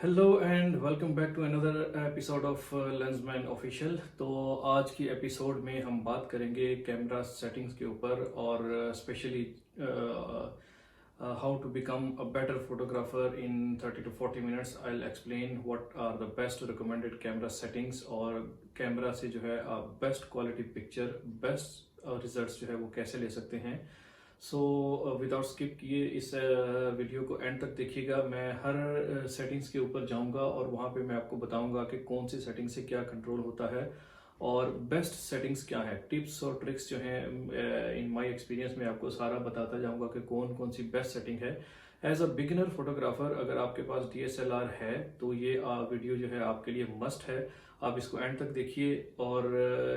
Hello and welcome back to another episode of Lensman official. तो आज की episode में हम बात करेंगे कैमरा सेटिंग्स के ऊपर और specially how to become a better photographer in 30 to 40 minutes. I will explain what are the best recommended camera settings और कैमरा से जो है आप best quality picture, best results जो है वो कैसे ले सकते हैं। सो विदाउट स्किप किए इस वीडियो को एंड तक देखिएगा। मैं हर सेटिंग्स के ऊपर जाऊंगा और वहाँ पे मैं आपको बताऊंगा कि कौन सी सेटिंग से क्या कंट्रोल होता है और बेस्ट सेटिंग्स क्या है। टिप्स और ट्रिक्स जो हैं इन माय एक्सपीरियंस में आपको सारा बताता जाऊंगा कि कौन कौन सी बेस्ट सेटिंग है। एज अ बिगिनर फोटोग्राफर अगर आपके पास DSLR है तो ये वीडियो जो है आपके लिए मस्ट है। आप इसको एंड तक देखिए और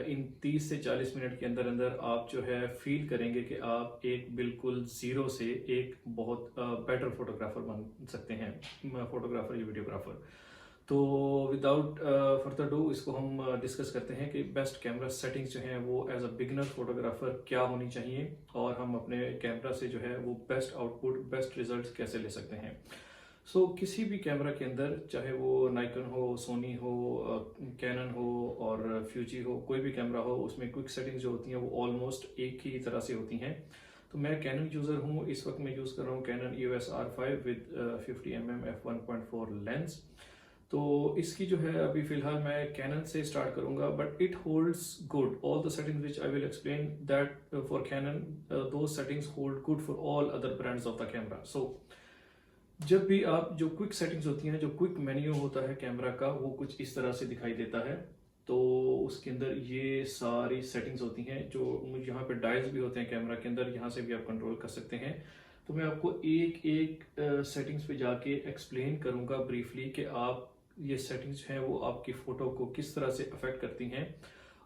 इन 30 से 40 मिनट के अंदर अंदर आप जो है फील करेंगे कि आप एक बिल्कुल जीरो से एक बहुत बेटर फोटोग्राफर बन सकते हैं, फोटोग्राफर या वीडियोग्राफर। तो विदाउट फर्दर डू इसको हम डिस्कस करते हैं कि बेस्ट कैमरा सेटिंग्स जो हैं वो एज अ बिगिनर फोटोग्राफर क्या होनी चाहिए और हम अपने कैमरा से जो है वो बेस्ट आउटपुट, बेस्ट रिजल्ट्स कैसे ले सकते हैं। किसी भी कैमरा के अंदर, चाहे वो नाइकन हो, सोनी हो, कैनन हो और फ्यूजी हो, कोई भी कैमरा हो, उसमें क्विक सेटिंग्स जो होती हैं वो ऑलमोस्ट एक ही तरह से होती हैं। तो मैं कैनन यूज़र हूँ, इस वक्त मैं यूज़ कर रहा हूँ cannon EOS R5 with 50mm f1.4 lens. तो इसकी जो है अभी फिलहाल मैं कैनन से स्टार्ट करूंगा, but it holds good all the settings which I will explain that for Canon though settings hold good for all other brands of the camera. जब भी आप जो क्विक सेटिंग्स होती हैं, जो क्विक मेन्यू होता है कैमरा का, वो कुछ इस तरह से दिखाई देता है। तो उसके अंदर ये सारी सेटिंग्स होती हैं, जो यहाँ पे डायल्स भी होते हैं कैमरा के अंदर, यहाँ से भी आप कंट्रोल कर सकते हैं। तो मैं आपको एक एक सेटिंग्स पे जाके एक्सप्लेन करूंगा ब्रीफली कि आप ये सेटिंग्स हैं वो आपकी फोटो को किस तरह से अफेक्ट करती हैं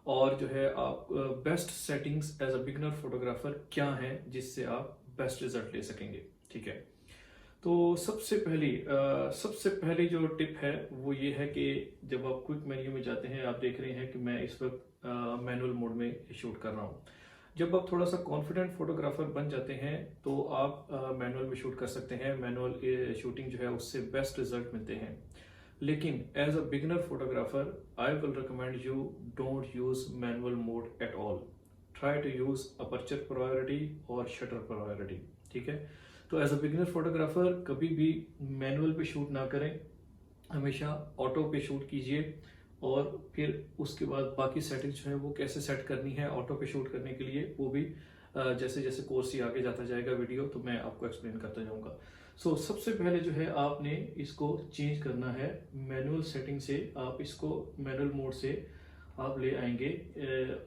और जो है आप best settings as a beginner photographer क्या हैं जिससे आप बेस्ट रिजल्ट ले सकेंगे। ठीक है, तो सबसे पहली जो टिप है वो ये है कि जब आप क्विक मेन्यू में जाते हैं, आप देख रहे हैं कि मैं इस वक्त मैनुअल मोड में शूट कर रहा हूँ। जब आप थोड़ा सा कॉन्फिडेंट फोटोग्राफर बन जाते हैं तो आप मैनुअल में शूट कर सकते हैं। मैनुअल शूटिंग जो है उससे बेस्ट रिजल्ट मिलते हैं। लेकिन as a beginner photographer I will recommend you don't use manual mode at all. Try to use aperture priority और शटर प्रायोरिटी। ठीक है, तो एज अ बिगिनर फोटोग्राफर कभी भी मैनुअल पे शूट ना करें, हमेशा ऑटो पे शूट कीजिए और फिर उसके बाद बाकी सेटिंग्स जो है वो कैसे सेट करनी है ऑटो पे शूट करने के लिए, वो भी जैसे जैसे कोर्स ही आगे जाता जाएगा वीडियो तो मैं आपको एक्सप्लेन करता जाऊंगा। सबसे पहले जो है आपने इसको चेंज करना है मैनुअल सेटिंग से। आप इसको मैनुअल मोड से आप ले आएंगे।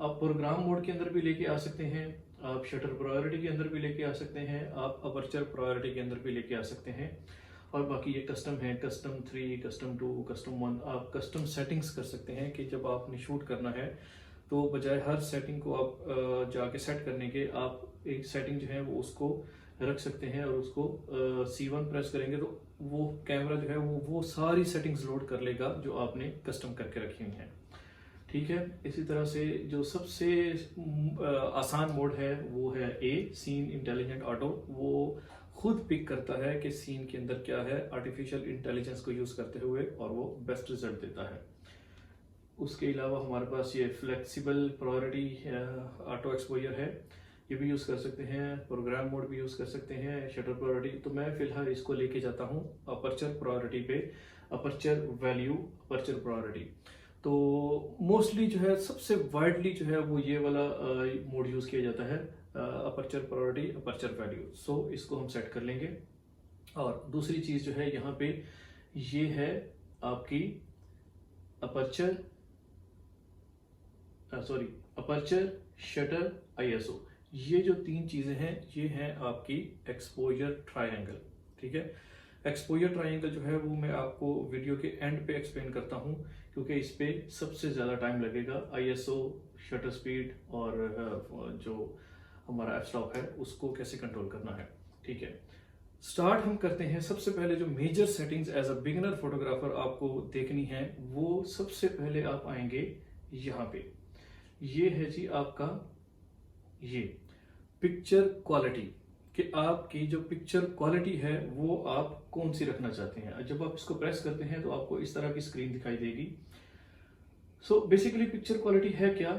आप प्रोग्राम मोड के अंदर भी लेके आ सकते हैं, आप शटर प्रायोरिटी के अंदर भी लेके आ सकते हैं, आप अपर्चर प्रायोरिटी के अंदर भी लेके आ सकते हैं। और बाकी ये कस्टम है, कस्टम 3, कस्टम 2, कस्टम 1, आप कस्टम सेटिंग्स कर सकते हैं कि जब आपने शूट करना है तो बजाय हर सेटिंग को आप जाके सेट करने के, आप एक सेटिंग जो है वो उसको रख सकते हैं और उसको C1 प्रेस करेंगे तो वो कैमरा जो है वो सारी सेटिंग्स लोड कर लेगा जो आपने कस्टम करके रखी हुई हैं। ठीक है, इसी तरह से जो सबसे आसान मोड है वो है सीन इंटेलिजेंट ऑटो। वो खुद पिक करता है कि सीन के अंदर क्या है आर्टिफिशियल इंटेलिजेंस को यूज करते हुए और वो बेस्ट रिजल्ट देता है। उसके अलावा हमारे पास ये फ्लेक्सिबल प्रायोरिटी ऑटो एक्सपोजर है, ये भी यूज कर सकते हैं। प्रोग्राम मोड भी यूज कर सकते हैं, शटर प्रायोरिटी। तो मैं फिलहाल इसको लेके जाता हूँ अपर्चर प्रायोरिटी पे, अपर्चर वैल्यू, अपर्चर प्रायोरिटी। तो मोस्टली जो है सबसे वाइडली जो है वो ये वाला मोड यूज किया जाता है, अपर्चर प्रायोरिटी, अपर्चर वैल्यू। इसको हम सेट कर लेंगे। और दूसरी चीज जो है यहाँ पे ये है आपकी अपर्चर अपर्चर, शटर, ISO। ये जो तीन चीजें हैं ये हैं आपकी एक्सपोजर ट्रायंगल। ठीक है, एक्सपोजर ट्रायंगल जो है वो मैं आपको वीडियो के एंड पे एक्सप्लेन करता हूँ क्योंकि इस पे सबसे ज्यादा टाइम लगेगा। ISO, शटर स्पीड और जो हमारा एफ स्टॉप है उसको कैसे कंट्रोल करना है। ठीक है, स्टार्ट हम करते हैं। सबसे पहले जो major settings as a beginner photographer आपको देखनी है वो सबसे पहले आप आएंगे यहाँ पे। ये है जी आपका ये पिक्चर क्वालिटी, कि आपकी जो पिक्चर क्वालिटी है वो आप कौन सी रखना चाहते हैं। जब आप इसको प्रेस करते हैं तो आपको इस तरह की स्क्रीन दिखाई देगी। सो बेसिकली पिक्चर क्वालिटी है क्या,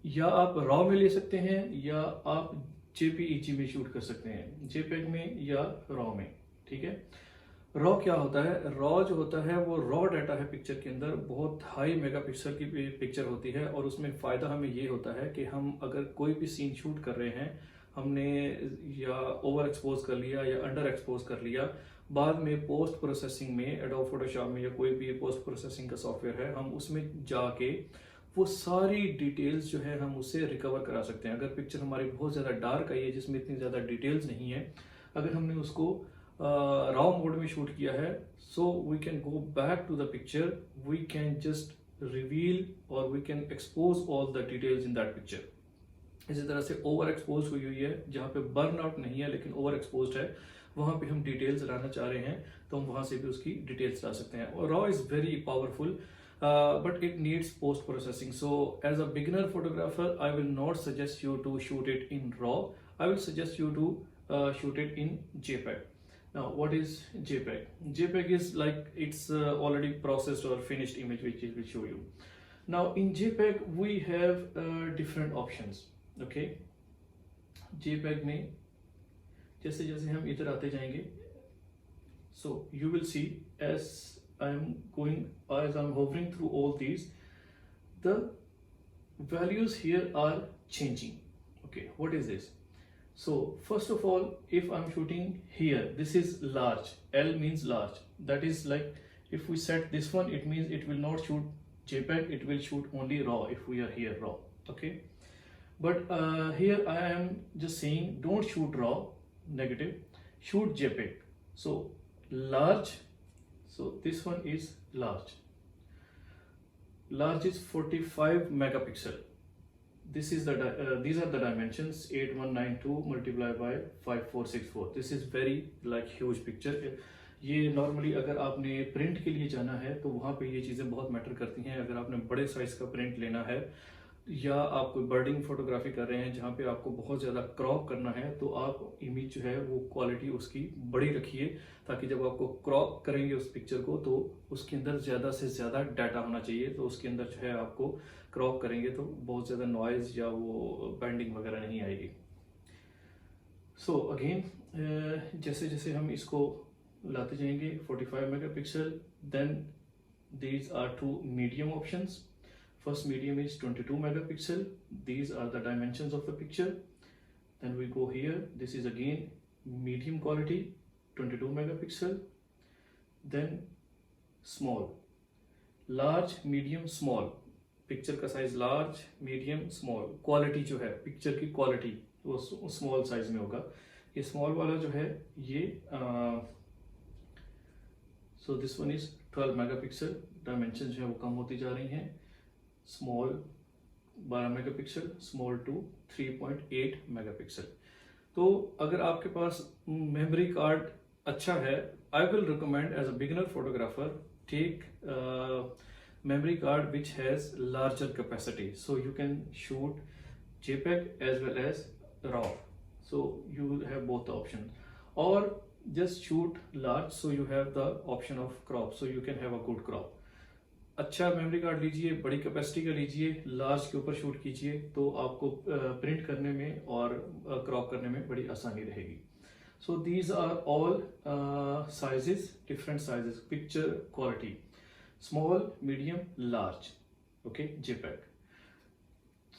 या आप रॉ में ले सकते हैं या आप जेपीईजी में शूट कर सकते हैं, जेपेग में या रॉ में। ठीक है, रॉ क्या होता है, रॉ जो होता है वो रॉ डाटा है पिक्चर के अंदर, बहुत हाई मेगापिक्सल की पिक्चर होती है। और उसमें फ़ायदा हमें ये होता है कि हम अगर कोई भी सीन शूट कर रहे हैं, हमने या ओवर एक्सपोज कर लिया या अंडर एक्सपोज कर लिया, बाद में पोस्ट प्रोसेसिंग में एडोब फोटोशॉप में या कोई भी पोस्ट प्रोसेसिंग का सॉफ्टवेयर है, हम उसमें जाके वो सारी डिटेल्स जो है हम उससे रिकवर करा सकते हैं। अगर पिक्चर हमारी बहुत ज़्यादा डार्क आई है जिसमें इतनी ज़्यादा डिटेल्स नहीं है, अगर हमने उसको रॉ मोड में शूट किया है, so we can go back to the picture, we can just reveal और we can expose all the details in that picture. इसी तरह से ओवर एक्सपोज हुई है जहाँ पे बर्न आउट नहीं है लेकिन ओवर एक्सपोज है, वहाँ पे हम डिटेल्स लाना चाह रहे हैं तो हम वहाँ से भी उसकी डिटेल्स ला सकते हैं। और raw is very powerful but it needs post processing. So as a beginner photographer, I will not suggest you to shoot it in RAW. I will suggest you to shoot it in JPEG. Now what is JPEG? JPEG is like it's already processed or finished image which it will show you. Now in JPEG we have different options. Okay, JPEG में जैसे जैसे हम इधर आते जाएंगे, so you will see as as I'm hovering through all these, the values here are changing. Okay, what is this? So first of all, if I'm shooting here, this is large, L means large, that is like if we set this one, it means it will not shoot JPEG, it will shoot only RAW if we are here RAW. Okay, but here I am just saying don't shoot RAW, negative, shoot JPEG. So large, so this one is large. Large is 45 megapixel. This is the these are the dimensions 8192 multiplied by 5464. This is very like huge picture. ये normally अगर आपने print के लिए जाना है तो वहाँ पे ये चीज़ें बहुत मैटर करती हैं। अगर आपने बड़े साइज का प्रिंट लेना है या आप कोई बर्डिंग फोटोग्राफी कर रहे हैं जहाँ पे आपको बहुत ज़्यादा क्रॉप करना है, तो आप इमेज जो है वो क्वालिटी उसकी बड़ी रखिए, ताकि जब आपको क्रॉप करेंगे उस पिक्चर को तो उसके अंदर ज़्यादा से ज़्यादा डाटा होना चाहिए। तो उसके अंदर जो है आपको क्रॉप करेंगे तो बहुत ज़्यादा नॉइज़ या वो बैंडिंग वगैरह नहीं आएगी। सो अगेन जैसे जैसे हम इसको लाते जाएंगे 45 megapixel, then these are two medium options. First medium is 22 megapixel. These are the dimensions of the picture. Then we go here. This is again medium quality, 22 megapixel. Then small, large, medium, small. Picture का size large, medium, small. Quality जो है picture की quality वो small size में होगा। ये small वाला जो है ये so this one is 12 megapixel. Dimensions जो है वो कम होती जा रही हैं। Small 12 megapixel, small two 3.8 megapixel. तो अगर आपके पास मेमोरी कार्ड अच्छा है, I will recommend as a beginner photographer take memory card which has larger capacity, so you can shoot JPEG as well as RAW, so you have both the options, or just shoot large so you have the option of crop, so you can have a good crop. अच्छा memory card लीजिए, बड़ी capacity का लीजिए, large के ऊपर shoot कीजिए तो आपको प्रिंट करने में और क्रॉप करने में बड़ी आसानी रहेगी। So these are all sizes, different sizes, picture quality, small, medium, large, okay, JPEG।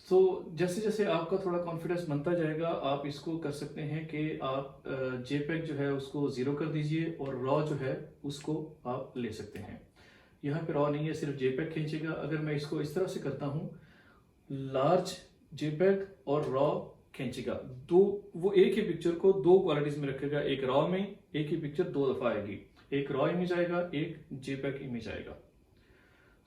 तो जैसे जैसे आपका थोड़ा कॉन्फिडेंस बनता जाएगा, आप इसको कर सकते हैं कि आप JPEG जो है उसको 0 कर दीजिए और रॉ जो है उसको आप ले सकते हैं। यहाँ पे रॉ नहीं है, सिर्फ JPEG खींचेगा। अगर मैं इसको इस तरह से करता हूँ, लार्ज JPEG और रॉ खींचेगा, दो, वो एक ही पिक्चर को दो क्वालिटीज में रखेगा, एक रॉ में, एक ही पिक्चर दो दफा आएगी, एक रॉ इमेज आएगा, एक JPEG इमेज आएगा।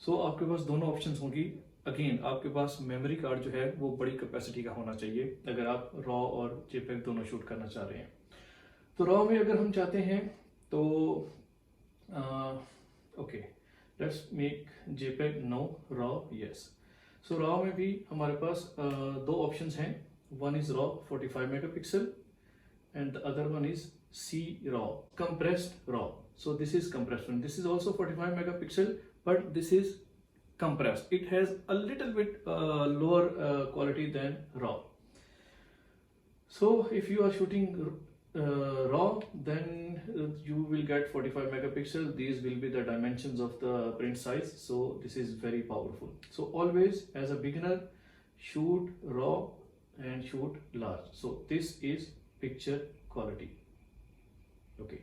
सो आपके पास दोनों ऑप्शंस होंगी। अगेन आपके पास मेमोरी कार्ड जो है वो बड़ी कैपेसिटी का होना चाहिए अगर आप रॉ और JPEG दोनों शूट करना चाह रहे हैं। तो रॉ में अगर हम चाहते हैं तो okay, let's make JPEG no, raw yes. So raw में भी हमारे पास दो ऑप्शंस हैं, one is raw 45 megapixel and the other one is C raw, compressed raw. So this is compressed one. This is also 45 megapixel, but this is compressed. It has a little bit lower quality than raw. So if you are shooting raw, then you will get 45 megapixel. These will be the dimensions of the print size. So this is very powerful. So always as a beginner, shoot raw and shoot large. So this is picture quality. Okay,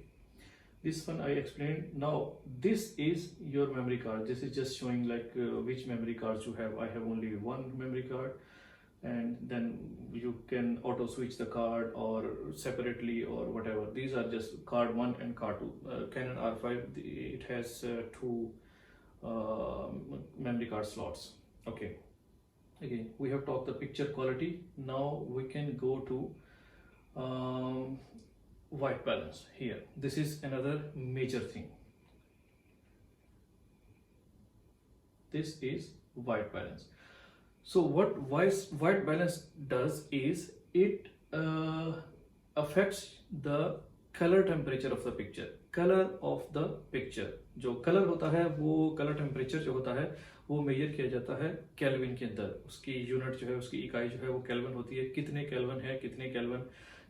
this one I explained. Now this is your memory card. This is just showing like which memory cards you have. I have only one memory card, and then you can auto switch the card or separately or whatever. These are just card 1 and card 2. Canon R5, it has two memory card slots. Okay, again we have talked the picture quality. Now we can go to white balance. Here this is another major thing. This is white balance. So what white balance does is it affects the color temperature of the picture. Color of the picture, जो color होता है वो color temperature जो होता है वो major किया जाता है केल्विन के अंदर. उसकी यूनिट जो है, उसकी इकाई जो है वो केल्विन होती है. कितने केल्विन है, कितने केल्विन,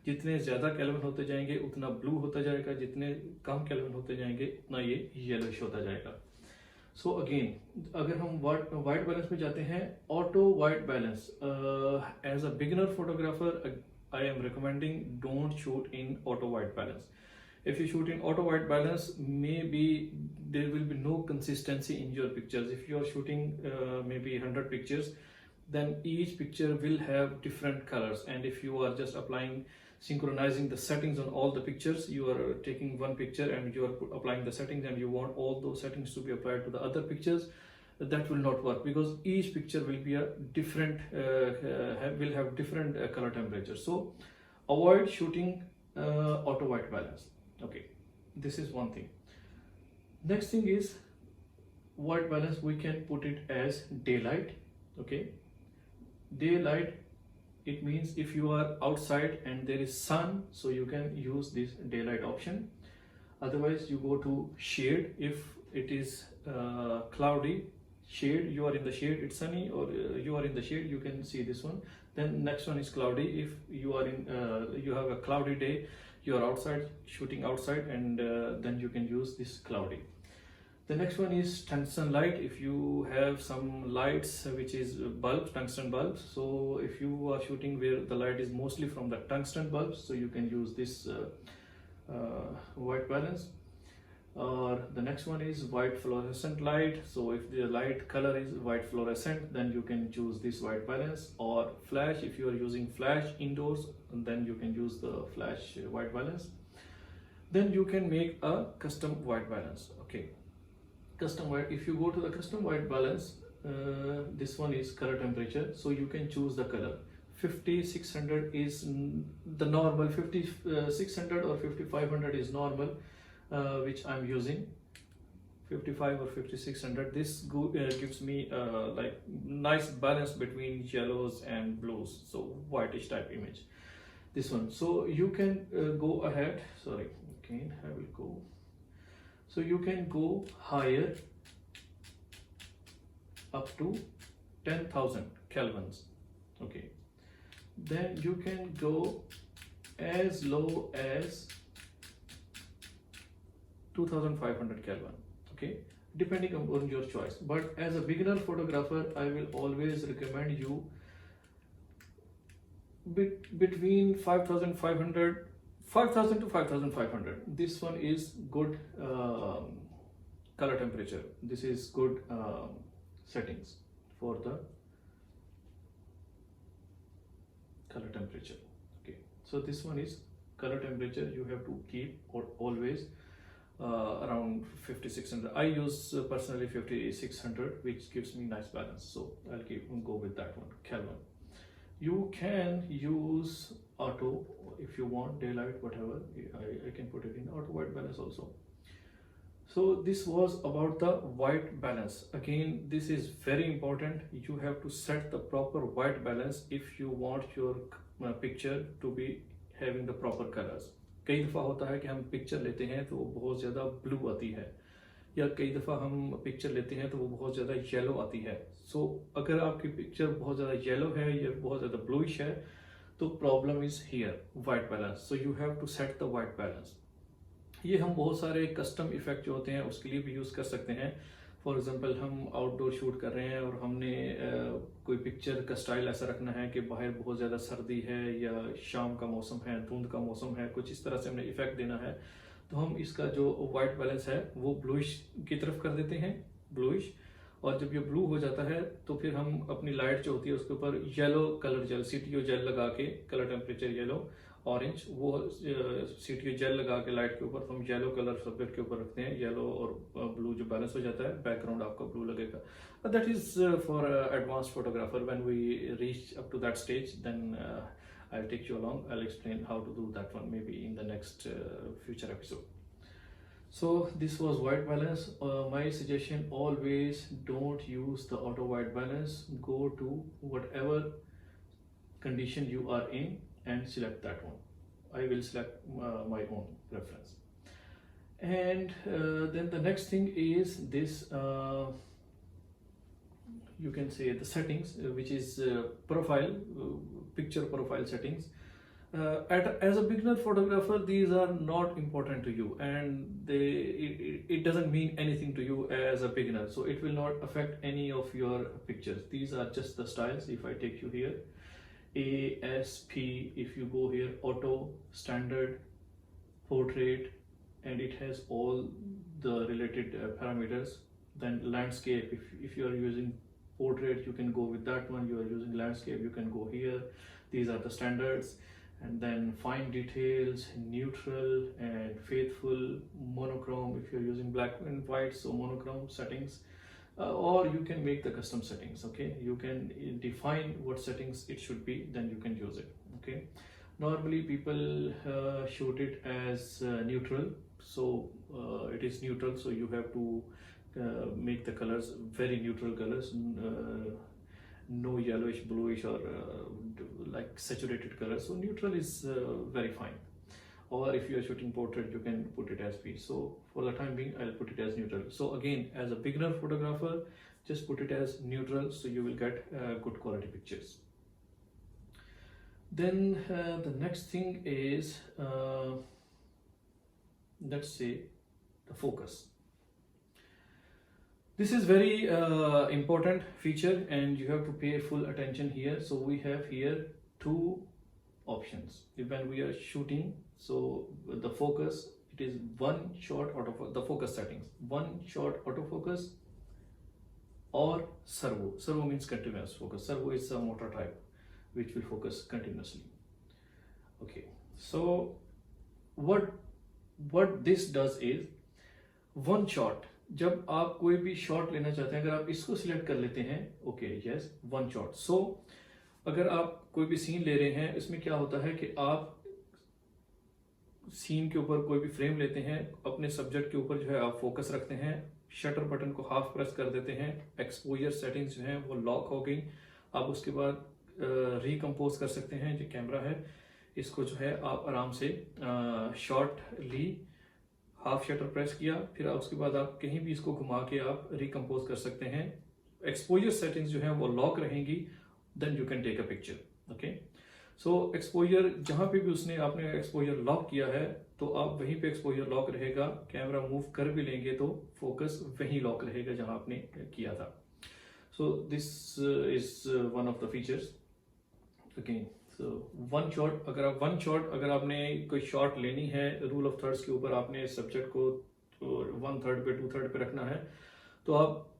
जितने ज़्यादा केल्विन होते जाएंगे उतना ब्लू होता जाएगा, जितने कम केल्विन होते जाएंगे उतना ये येलोइश होता जाएगा. सो अगेन अगर हम वाइट बैलेंस में जाते हैं, auto white balance, as a beginner photographer I am recommending don't shoot in auto white balance. If you shoot in auto white balance, maybe there will be no consistency in your pictures. If you are shooting maybe 100 pictures, then each picture will have different colors. And if you are just synchronizing the settings on all the pictures, you are taking one picture and you are applying the settings and you want all those settings to be applied to the other pictures, that will not work, because each picture will be a different will have different color temperature. So avoid shooting auto white balance. Okay, this is one thing. Next thing is white balance. We can put it as daylight. Okay, daylight, it means if you are outside and there is sun, so you can use this daylight option. Otherwise you go to shade. If it is cloudy, shade, you are in the shade, it's sunny, or you are in the shade, you can see this one. Then next one is cloudy. If you are in you have a cloudy day, you are outside, shooting outside, and then you can use this cloudy. The next one is tungsten light. If you have some lights which is bulbs, tungsten bulbs, so if you are shooting where the light is mostly from the tungsten bulbs, so you can use this white balance. Or the next one is white fluorescent light. So if the light color is white fluorescent, then you can choose this white balance. Or flash, if you are using flash indoors, then you can use the flash white balance. Then you can make a custom white balance. Okay, custom white, if you go to the custom white balance, this one is color temperature, so you can choose the color. 5600 is the normal, 5600 or 5500 is normal, which I'm using. 55 or 5600, this gives me like nice balance between yellows and blues, so whitish type image, this one. So you can go ahead, sorry, again I will go, so you can go higher up to 10,000 kelvins. Okay, then you can go as low as 2500 Kelvin. Okay, depending on your choice. But as a beginner photographer, I will always recommend you between 5000 to 5500. This one is good color temperature. This is good settings for the color temperature. Okay, so this one is color temperature. You have to keep always around 5600. I use personally 5600, which gives me nice balance, so I'll go with that one, Kelvin. You can use auto if you want, daylight, whatever. I can put it in auto white balance also. So this was about the white balance. Again, this is very important. You have to set the proper white balance if you want your picture to be having the proper colors. कई दफ़ा होता है कि हम picture लेते हैं तो वो बहुत ज़्यादा ब्लू आती है, या कई दफ़ा हम पिक्चर लेते हैं तो वो बहुत ज़्यादा येलो आती है। सो अगर आपकी पिक्चर बहुत ज़्यादा येलो है या बहुत ज़्यादा ब्लूइश है तो problem is here white balance. So you have to set the white balance. ये हम बहुत सारे कस्टम इफेक्ट जो होते हैं उसके लिए भी यूज़ कर सकते हैं। फॉर एग्जांपल हम आउटडोर शूट कर रहे हैं और हमने कोई पिक्चर का स्टाइल ऐसा रखना है कि बाहर बहुत ज़्यादा सर्दी है या शाम का मौसम है, धुंध का मौसम है, कुछ इस तरह से हमने इफेक्ट देना है, तो हम इसका जो वाइट बैलेंस है वो ब्लूइश की तरफ कर देते हैं, ब्लूइश। और जब ये ब्लू हो जाता है तो फिर हम अपनी लाइट जो होती है उसके ऊपर yellow colour gel, CTO gel लगा के, कलर टेम्परेचर येलो ऑरेंज, वो सीटीओ जेल लगा के लाइट के ऊपर हम येलो कलर सब्जेक्ट के ऊपर रखते हैं। येलो और ब्लू जो बैलेंस हो जाता है, बैकग्राउंड आपका ब्लू लगेगा। That is for advance photographer. When we reach up to that stage then I'll take you along. I'll explain how to do that one maybe in the next future episode. So this was white balance. My suggestion, always don't use the auto white balance. Go to whatever condition you are in and select that one. I will select my own preference. And then the next thing is this, you can say the settings, which is profile, picture profile settings. As a beginner photographer, these are not important to you, and it doesn't mean anything to you as a beginner, so it will not affect any of your pictures. These are just the styles. If I take you here, ASP, if you go here, auto, standard, portrait, and it has all the related parameters. Then landscape, if you are using portrait, you can go with that one. You are using landscape, you can go here. These are the standards. And then fine details, neutral and faithful, monochrome if you're using black and white, so monochrome settings, or you can make the custom settings. Okay, you can define what settings it should be, then you can use it. Okay, normally people shoot it as neutral, so it is neutral, so you have to make the colors very neutral colors, no yellowish, bluish, or like saturated colors. So neutral is very fine. Or if you are shooting portrait, you can put it as P. So for the time being, I'll put it as neutral. So again, as a beginner photographer, just put it as neutral, so you will get good quality pictures. Then the next thing is, let's say, the focus. This is very important feature, and you have to pay full attention here. So we have here two options when we are shooting. So the focus, it is one shot the focus settings, one shot autofocus or servo. Servo means continuous focus. Servo is a motor type which will focus continuously. Okay, so what this does is, one shot, जब आप कोई भी shot लेना चाहते हैं, अगर आप इसको सिलेक्ट कर लेते हैं, ओके, यस, वन शॉट। सो अगर आप कोई भी सीन ले रहे हैं, इसमें क्या होता है कि आप सीन के ऊपर कोई भी फ्रेम लेते हैं, अपने सब्जेक्ट के ऊपर जो है आप फोकस रखते हैं, शटर बटन को हाफ प्रेस कर देते हैं, एक्सपोजर सेटिंग्स जो हैं वो लॉक हो गई। आप उसके बाद रिकम्पोज कर सकते हैं। जो कैमरा है इसको जो है आप आराम से शॉट ली, हाफ शटर प्रेस किया, फिर उसके बाद आप कहीं भी इसको घुमा के आप रिकम्पोज कर सकते हैं। एक्सपोजर सेटिंग्स जो है वो लॉक रहेंगी, then you can take a picture. Okay, so exposure जहां पे भी आपने एक्सपोजर लॉक किया है, तो आप वहीं पे एक्सपोजर लॉक रहेगा। कैमरा मूव कर भी लेंगे तो फोकस वहीं लॉक रहेगा जहां आपने किया था। So this is one of the features. Okay, so one shot, अगर आपने कोई शॉट लेनी है, रूल ऑफ थर्ड्स के ऊपर आपने सब्जेक्ट को 1/3 पे 2/3 पे रखना है, तो आप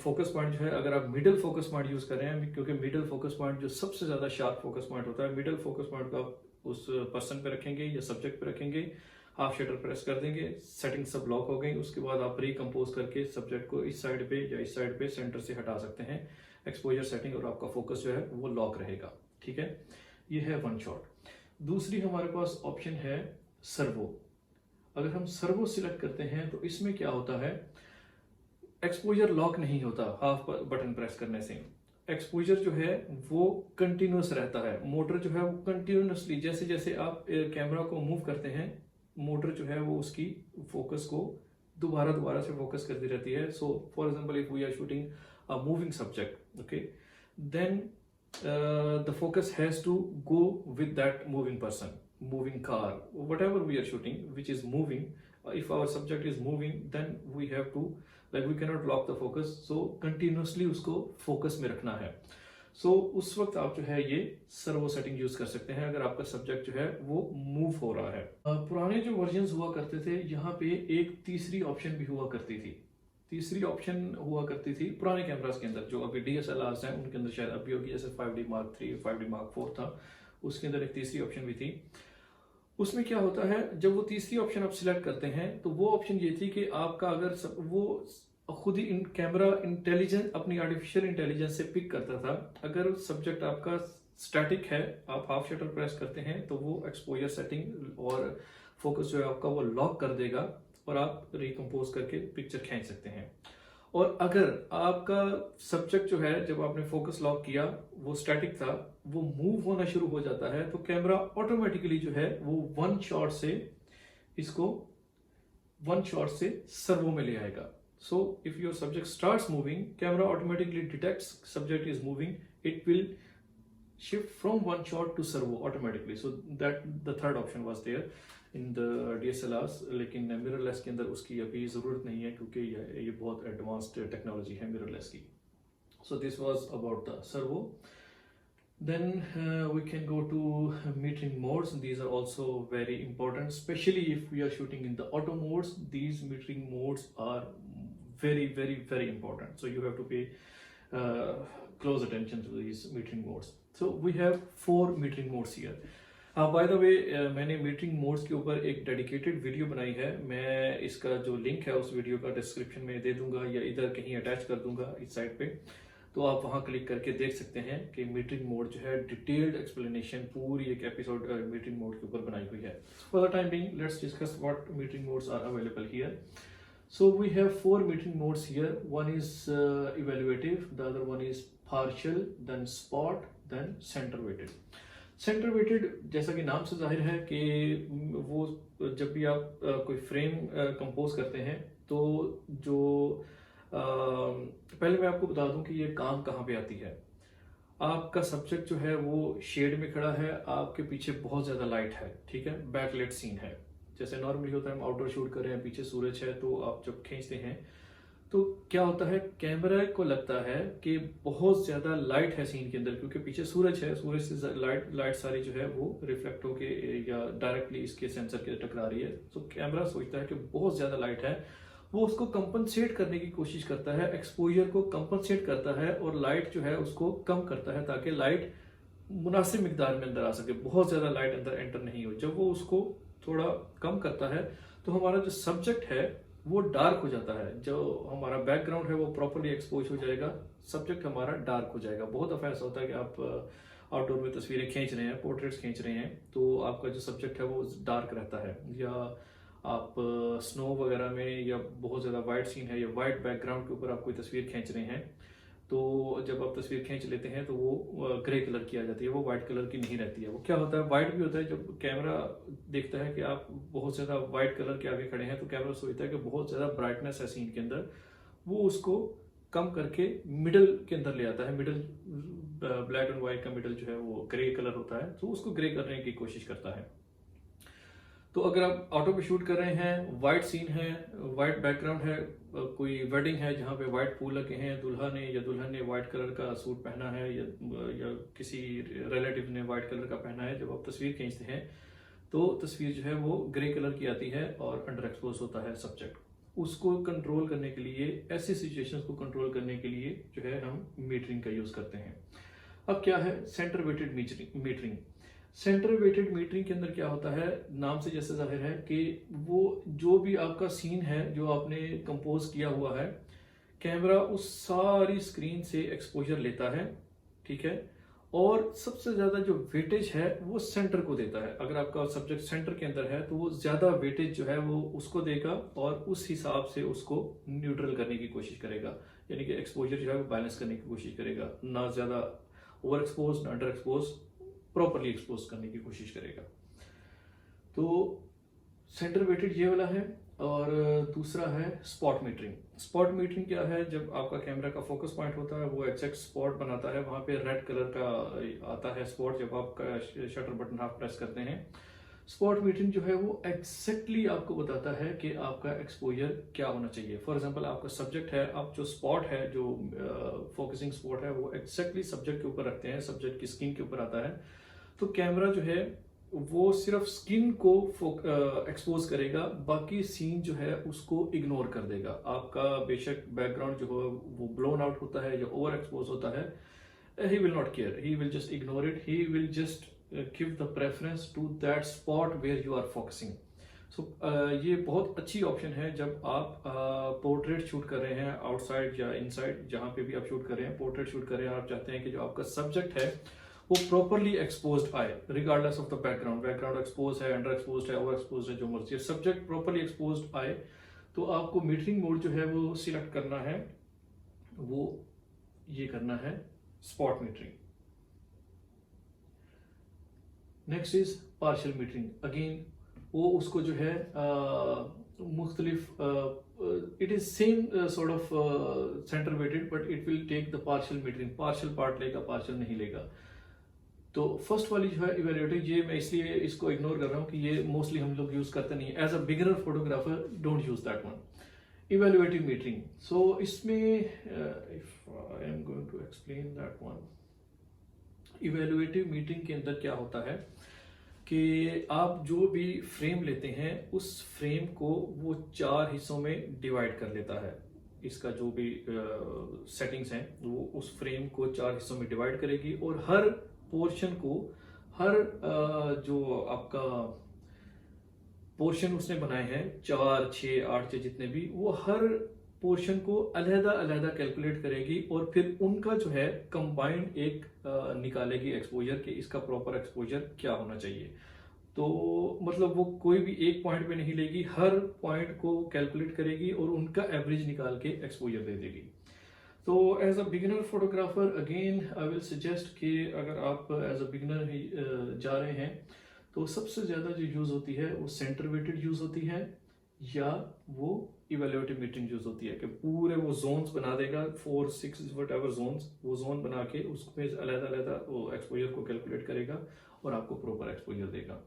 फोकस पॉइंट जो है, अगर आप मिडिल फोकस पॉइंट यूज कर रहे हैं, क्योंकि मिडिल फोकस पॉइंट जो सबसे ज्यादा शार्प फोकस पॉइंट होता है, मिडिल फोकस पॉइंट को आप उस पर्सन पे रखेंगे या सब्जेक्ट पे रखेंगे, हाफ शटर प्रेस कर देंगे, सेटिंग सब लॉक हो गई। उसके बाद आप रिकम्पोज करके सब्जेक्ट को इस साइड पे या इस साइड पे सेंटर से हटा सकते हैं, एक्सपोजर सेटिंग, और आपका फोकस जो है वो लॉक रहेगा। ठीक है, ये है वन शॉट। दूसरी हमारे पास ऑप्शन है सर्वो। अगर हम सर्वो सिलेक्ट करते हैं तो इसमें क्या होता है, एक्सपोजर लॉक नहीं होता हाफ बटन प्रेस करने से। एक्सपोजर जो है वो कंटिन्यूस रहता है। मोटर जो है वो कंटिन्यूसली, जैसे जैसे आप कैमरा को मूव करते हैं, मोटर जो है वो उसकी फोकस को दोबारा दोबारा से फोकस करती रहती है। So for example if we are shooting a moving subject, okay, then the focus has to go with that moving person, moving car, whatever we are shooting which is moving. If our subject is moving, then we have to, like, we cannot lock the focus, so continuously उसको focus में रखना है। so उस वक्त आप जो है ये सर्वो सेटिंग यूज कर सकते हैं अगर आपका सब्जेक्ट जो है वो मूव हो रहा है। पुराने जो वर्जन्स हुआ करते थे, यहाँ पे एक तीसरी ऑप्शन भी हुआ करती थी। तीसरी ऑप्शन हुआ करती थी पुराने कैमरास के अंदर, जो अभी DSLRs हैं उनके अंदर शायद अभी होगी, जैसे 5D Mark III, 5D Mark IV था, उसके अंदर एक तीसरी ऑप्शन भी थी। उसमें क्या होता है, जब वो तीसरी ऑप्शन आप सिलेक्ट करते हैं तो वो ऑप्शन ये थी कि आपका अगर वो खुद ही कैमरा इंटेलिजेंस, अपनी आर्टिफिशियल इंटेलिजेंस से पिक करता था। अगर सब्जेक्ट आपका स्टैटिक है, आप हाफ शटर प्रेस करते हैं तो वो एक्सपोजर सेटिंग और फोकस जो है आपका वो लॉक कर देगा और आप रिकम्पोज करके पिक्चर खींच सकते हैं। और अगर आपका सब्जेक्ट जो है, जब आपने फोकस लॉक किया, वो स्टैटिक था, वो मूव होना शुरू हो जाता है, तो कैमरा ऑटोमेटिकली जो है वो वन शॉट से सर्वो में ले आएगा। So if your subject starts moving, camera automatically detects subject is moving, it will shift from one shot to servo automatically. So that the third option was there in the DSLRs, लेकिन mirrorless के अंदर उसकी अभी ज़रूरत नहीं है क्योंकि ये बहुत एडवांस्ड टेक्नोलॉजी है मिररलेस की। So this was about the servo. Then we can go to metering modes. These are also very important, especially if we are shooting in the auto modes. These metering modes are very, very, very important. So you have to pay close attention to these metering modes. So we have 4 metering modes here. By the way, मैंने metering modes के ऊपर एक dedicated video बनाई है। मैं इसका जो link है उस वीडियो का डिस्क्रिप्शन में दे दूंगा या इधर कहीं अटैच कर दूंगा इस साइड पे, तो आप वहां क्लिक करके देख सकते हैं कि मीटरिंग मोड जो है डिटेल्ड एक्सप्लेनेशन पूरी एक एपिसोड मीटरिंग मोड के ऊपर बनाई हुई है। For the time being let's discuss what metering modes are available here. So we have 4 metering modes here. One is evaluative, the other one is partial, then spot, then center weighted. Center weighted जैसा कि नाम से जाहिर है कि वो जब भी आप कोई फ्रेम कंपोज करते हैं तो जो पहले मैं आपको बता दूं कि ये काम कहाँ पे आती है। आपका सब्जेक्ट जो है वो शेड में खड़ा है, आपके पीछे बहुत ज़्यादा लाइट है, ठीक है, बैकलाइट सीन है। जैसे नॉर्मली होता है हम आउटडोर शूट कर रहे हैं, पीछे सूरज है, तो आप जब खींचते हैं तो क्या होता है, कैमरा को लगता है कि बहुत ज्यादा लाइट है सीन के अंदर, क्योंकि पीछे सूरज है, सूरज से लाइट सारी जो है वो रिफ्लेक्ट होके या डायरेक्टली इसके सेंसर के टकरा रही है। तो कैमरा सोचता है कि बहुत ज्यादा लाइट है, वो उसको कंपनसेट करने की कोशिश करता है, एक्सपोजर को कंपनसेट करता है और लाइट जो है उसको कम करता है ताकि लाइट मुनासिब मिकदार में अंदर आ सके, बहुत ज्यादा लाइट अंदर एंटर नहीं हो। जब वो उसको थोड़ा कम करता है तो हमारा जो सब्जेक्ट है वो डार्क हो जाता है, जो हमारा बैकग्राउंड है वो प्रॉपर्ली एक्सपोज हो जाएगा, सब्जेक्ट हमारा डार्क हो जाएगा। बहुत दफा ऐसा होता है कि आप आउटडोर में तस्वीरें खींच रहे हैं, पोर्ट्रेट्स खींच रहे हैं, तो आपका जो सब्जेक्ट है वो डार्क रहता है, या आप स्नो वगैरह में या बहुत ज़्यादा वाइट सीन है या वाइट बैकग्राउंड के ऊपर आप कोई तस्वीर खींच रहे हैं, तो जब आप तस्वीर खींच लेते हैं तो वो ग्रे कलर की आ जाती है, वो व्हाइट कलर की नहीं रहती है। वो क्या होता है, व्हाइट भी होता है, जब कैमरा देखता है कि आप बहुत ज़्यादा व्हाइट कलर के आगे खड़े हैं तो कैमरा सोचता है कि बहुत ज़्यादा ब्राइटनेस है सीन के अंदर, वो उसको कम करके मिडल के अंदर ले आता है। मिडल ब्लैक एंड व्हाइट का मिडल जो है वो ग्रे कलर होता है, तो उसको ग्रे करने की कोशिश करता है। तो अगर आप ऑटो पे शूट कर रहे हैं, वाइट सीन है, वाइट बैकग्राउंड है, कोई वेडिंग है जहाँ पे वाइट फूल लगे हैं, दूल्हा ने या दुल्हन ने वाइट कलर का सूट पहना है या किसी रिलेटिव ने वाइट कलर का पहना है, जब आप तस्वीर खींचते हैं तो तस्वीर जो है वो ग्रे कलर की आती है और अंडर एक्सपोज होता है सब्जेक्ट। उसको कंट्रोल करने के लिए, ऐसी सिचुएशंस को कंट्रोल करने के लिए जो है हम मीटरिंग का यूज करते हैं। अब क्या है centre weighted metering. Centre weighted metering के अंदर क्या होता है, नाम से जैसे जाहिर है कि वो जो भी आपका सीन है जो आपने कंपोज किया हुआ है, कैमरा उस सारी स्क्रीन से एक्सपोजर लेता है, ठीक है, और सबसे ज़्यादा जो वेटेज है वो सेंटर को देता है। अगर आपका सब्जेक्ट सेंटर के अंदर है तो वो ज़्यादा वेटेज जो है वो उसको देगा और उस हिसाब से उसको न्यूट्रल करने की कोशिश करेगा, यानी कि एक्सपोजर जो है वो बैलेंस करने की कोशिश करेगा, ना ज़्यादा ओवर एक्सपोज ना अंडर एक्सपोज, प्रॉपरली एक्सपोज करने की कोशिश करेगा। तो सेंटर वेटेड ये वाला है। और दूसरा है स्पॉट मीटरिंग। स्पॉट मीटरिंग क्या है? जब आपका कैमरा का फोकस पॉइंट होता है वो एग्जैक्ट स्पॉट बनाता है, वहां पे रेड कलर का आता है स्पॉट जब आप शटर बटन हाफ प्रेस करते हैं। स्पॉट मीटरिंग जो है वो एग्जैक्टली आपको बताता है कि आपका एक्सपोजर क्या होना चाहिए। फॉर एग्जांपल आपका सब्जेक्ट है, आप जो स्पॉट है, जो फोकसिंग स्पॉट है वो एग्जैक्टली सब्जेक्ट के ऊपर रखते हैं, सब्जेक्ट की स्किन के ऊपर आता है, तो कैमरा जो है वो सिर्फ स्किन को एक्सपोज करेगा, बाकी सीन जो है उसको इग्नोर कर देगा। आपका बेशक बैकग्राउंड जो है वो ब्लोन आउट होता है या ओवर एक्सपोज होता है, he will not care, he will just ignore it, he will just give the preference to that spot where you are focusing. So ये बहुत अच्छी ऑप्शन है जब आप पोर्ट्रेट शूट कर रहे हैं, आउटसाइड या इनसाइड, जहाँ पे भी आप शूट कर रहे हैं, पोर्ट्रेट शूट कर रहे हैं, आप चाहते हैं कि जो आपका सब्जेक्ट है वो प्रॉपरली एक्सपोज्ड आए, regardless of the background. Background expose है, अंडर एक्सपोज है, ओवर एक्सपोज है, जो मर्जी, सब्जेक्ट प्रॉपरली एक्सपोज्ड आए, तो आपको मीटरिंग मोड जो है वो सिलेक्ट करना है, वो ये करना है spot metering. Next is partial metering. Again वो उसको जो है मुख्तलिफ, it is same sort of centre weighted, but it will take the partial metering, partial part लेगा, पार्शियल नहीं लेगा। तो फर्स्ट वाली जो है इवेल्युएटिंग, ये मैं इसलिए इसको इग्नोर कर रहा हूँ कि ये मोस्टली हम लोग यूज करते नहीं। As a beginner photographer don't use that one, evaluative metering. So इसमें if I am going to explain that one, evaluative metering के अंदर क्या होता है कि आप जो भी फ्रेम लेते हैं उस फ्रेम को वो 4 हिस्सों में डिवाइड कर लेता है। इसका जो भी सेटिंग्स हैं वो उस फ्रेम को 4 हिस्सों में डिवाइड करेगी, और हर पोर्शन को, हर जो आपका पोर्शन उसने बनाए हैं 4, 6, 8 से जितने भी, वो हर पोर्शन को अलहदा अलहदा कैलकुलेट करेगी और फिर उनका जो है कंबाइंड एक निकालेगी एक्सपोजर के इसका प्रॉपर एक्सपोजर क्या होना चाहिए। तो मतलब वो कोई भी एक पॉइंट पे नहीं लेगी, हर पॉइंट को कैलकुलेट करेगी और उनका एवरेज निकाल के एक्सपोजर दे देगी। तो as a beginner photographer again I will suggest कि अगर आप एज अ बिगिनर ही जा रहे हैं तो सबसे ज़्यादा जो यूज़ होती है वो सेंटर वेटेड यूज़ होती है, या वो इवेल्युएटिव मीटरिंग यूज़ होती है कि पूरे वो जोन्स बना देगा, 4, 6 व्हाटएवर जोन्स, वो जोन बना के उसमें अलग अलग वो एक्सपोजर को कैलकुलेट करेगा और आपको प्रॉपर एक्सपोजर देगा।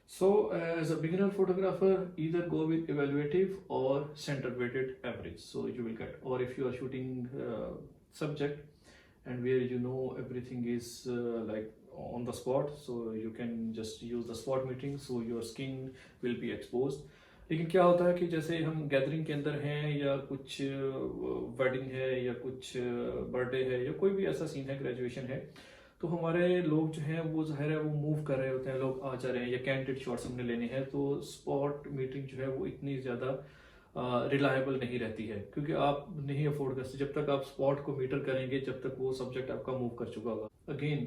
So as a beginner photographer, either go with evaluative or center weighted average. So you will get, or if you are shooting subject and where you know everything is like on the spot, so you can just use the spot metering, so your skin will be exposed. लेकिन क्या होता है कि जैसे हम gathering के अंदर हैं या कुछ वेडिंग है या कुछ बर्थडे है या कोई भी ऐसा सीन है, ग्रेजुएशन है, तो हमारे लोग जो हैं वो ज़ाहिर है वो मूव कर रहे होते हैं, लोग आ जा रहे हैं या कैंडिडेट शॉट्स हमने लेने हैं, तो स्पॉट मीटिंग जो है वो इतनी ज़्यादा रिलायबल नहीं रहती है, क्योंकि आप नहीं अफोर्ड कर सकते जब तक आप स्पॉट को मीटर करेंगे जब तक वो सब्जेक्ट आपका मूव कर चुका होगा। Again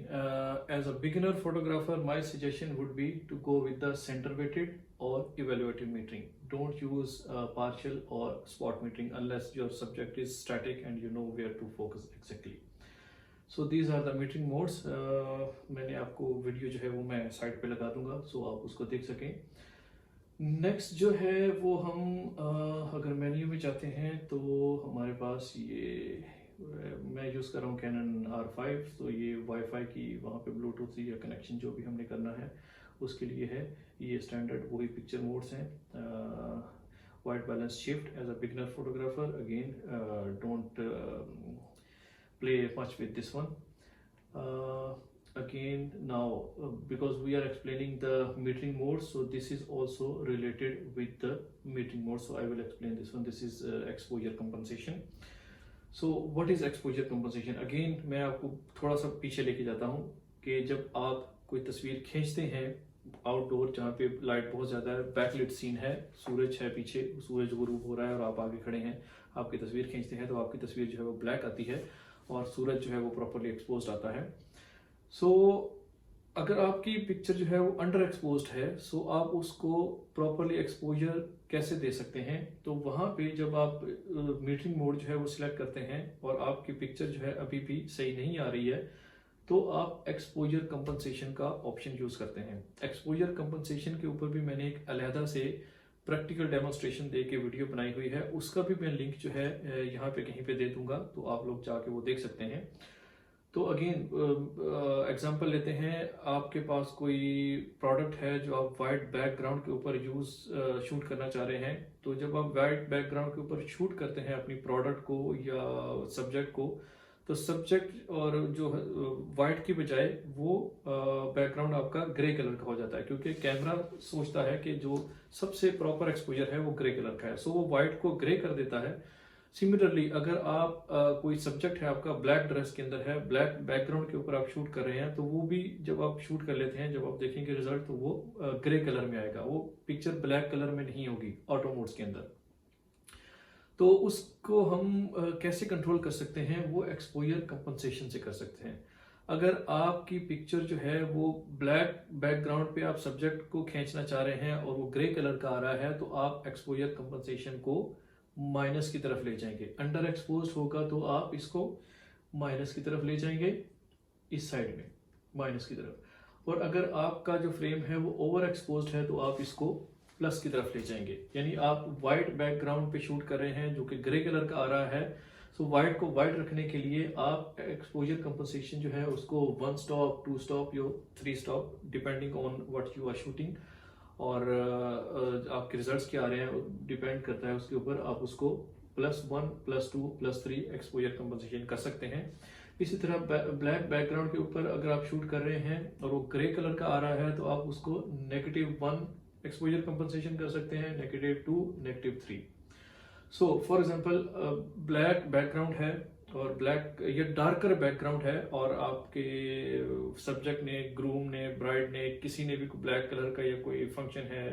as a beginner photographer my suggestion would be to go with the centre weighted और evaluative metering. Don't use partial और spot metering unless your subject is static and you know where to focus exactly. So these are the metering modes. मैंने आपको video जो है वो मैं side पे लगा दूंगा, सो आप उसको देख सकें। नेक्स्ट जो है वो हम अगर मेन्यू में जाते हैं तो हमारे पास ये मैं यूज़ कर रहा हूँ कैनन R5, तो ये वाईफाई की वहाँ पे ब्लूटूथ या कनेक्शन जो भी हमने करना है उसके लिए है। ये स्टैंडर्ड वही पिक्चर मोड्स हैं। White balance shift as a beginner photographer, again don't play much with this one. Again now because we are explaining the metering mode, so this is also related with the metering mode, so I will explain this one. This is exposure compensation. So what is exposure compensation? Again मैं आपको थोड़ा सा पीछे लेके जाता हूँ कि जब आप कोई तस्वीर खींचते हैं आउटडोर जहाँ पे लाइट बहुत ज़्यादा है, बैकलिट सीन है, सूरज है पीछे, सूरज गुरूब हो रहा है और आप आगे खड़े हैं, आपकी तस्वीर खींचते हैं, तो आपकी तस्वीर जो है वो ब्लैक आती है और सूरज जो है वो प्रॉपरली एक्सपोज्ड आता है। सो अगर आपकी पिक्चर जो है वो अंडर एक्सपोज्ड है, सो आप उसको प्रॉपरली एक्सपोजर कैसे दे सकते हैं? तो वहाँ पे जब आप मीटरिंग मोड जो है वो सिलेक्ट करते हैं और आपकी पिक्चर जो है अभी भी सही नहीं आ रही है, तो आप एक्सपोजर कंपनसेशन का ऑप्शन यूज करते हैं। एक्सपोजर कंपनसेशन के ऊपर भी मैंने एक अलहदा से प्रैक्टिकल डेमोन्स्ट्रेशन दे के वीडियो बनाई हुई है, उसका भी मैं लिंक जो है यहाँ पे कहीं पे दे दूंगा, तो आप लोग जाके वो देख सकते हैं। तो अगेन एग्जांपल लेते हैं, आपके पास कोई प्रोडक्ट है जो आप वाइट बैकग्राउंड के ऊपर शूट करना चाह रहे हैं। तो जब आप वाइट बैकग्राउंड के ऊपर शूट करते हैं अपनी प्रोडक्ट को या सब्जेक्ट को, तो सब्जेक्ट और जो वाइट की बजाय वो बैकग्राउंड आपका ग्रे कलर का हो जाता है, क्योंकि कैमरा सोचता है कि जो सबसे प्रॉपर एक्सपोजर है वो ग्रे कलर का है, सो वो वाइट को ग्रे कर देता है। सिमिलरली अगर आप कोई सब्जेक्ट है आपका ब्लैक ड्रेस के अंदर है, ब्लैक बैकग्राउंड के ऊपर आप शूट कर रहे हैं, तो वो भी जब आप शूट कर लेते हैं, जब आप देखेंगे रिजल्ट, तो वो ग्रे कलर में आएगा, वो पिक्चर ब्लैक कलर में नहीं होगी ऑटो मोड्स के अंदर। तो उसको हम कैसे कंट्रोल कर सकते हैं? वो एक्सपोजर कंपनसेशन से कर सकते हैं। अगर आपकी पिक्चर जो है वो ब्लैक बैकग्राउंड पे आप सब्जेक्ट को खींचना चाह रहे हैं और वो ग्रे कलर का आ रहा है, तो आप एक्सपोजर कंपनसेशन को माइनस की तरफ ले जाएंगे। अंडर एक्सपोज होगा तो आप इसको माइनस की तरफ ले जाएंगे, इस साइड में माइनस की तरफ। और अगर आपका जो फ्रेम है वो ओवर एक्सपोज है, तो आप इसको प्लस की तरफ ले जाएंगे। यानी आप व्हाइट बैकग्राउंड पे शूट कर रहे हैं जो कि ग्रे कलर का आ रहा है, सो व्हाइट को व्हाइट रखने के लिए आप एक्सपोजर कंपनसेशन जो है उसको 1 स्टॉप, 2 स्टॉप या 3 stop, depending on what you are shooting, और आपके रिजल्ट्स क्या आ रहे हैं डिपेंड करता है उसके ऊपर, आप उसको +1, +2, +3 एक्सपोजर कंपनसेशन कर सकते हैं। इसी तरह ब्लैक बैकग्राउंड के ऊपर अगर आप शूट कर रहे हैं और वो ग्रे कलर का आ रहा है, तो आप उसको -1 एक्सपोजर कंपनसेशन कर सकते हैं, -2, -3। सो फॉर एग्जांपल ब्लैक बैकग्राउंड है और ब्लैक या डार्कर बैकग्राउंड है, और आपके सब्जेक्ट ने, ग्रूम ने, ब्राइड ने, किसी ने भी ब्लैक कलर का या कोई फंक्शन है,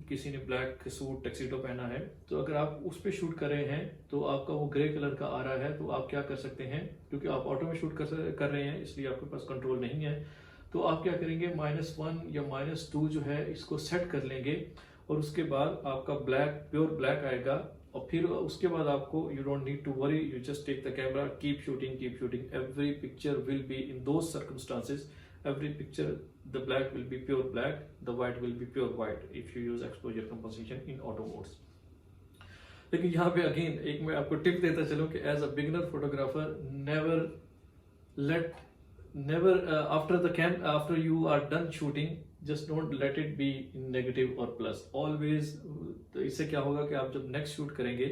किसी ने ब्लैक सूट टक्सीडो पहना है, तो अगर आप उस पर शूट कर रहे हैं तो आपका वो ग्रे कलर का आ रहा है, तो आप क्या कर सकते हैं, क्योंकि आप ऑटो में शूट कर रहे हैं इसलिए आपके पास कंट्रोल नहीं है, तो आप क्या करेंगे, -1 या -2 जो है इसको सेट कर लेंगे, और उसके बाद आपका ब्लैक, प्योर ब्लैक आएगा। और फिर उसके बाद आपको, you don't need to worry, you just take the camera, keep shooting, every picture will be in those circumstances, every picture the black will be pure black, the white will be pure white if you use exposure compensation in auto modes। लेकिन यहाँ पे again एक मैं आपको tip देता चलूं कि as a beginner photographer, after you are done shooting, just don't let it be in negative or plus always। तो इससे क्या होगा कि आप जब नेक्स्ट शूट करेंगे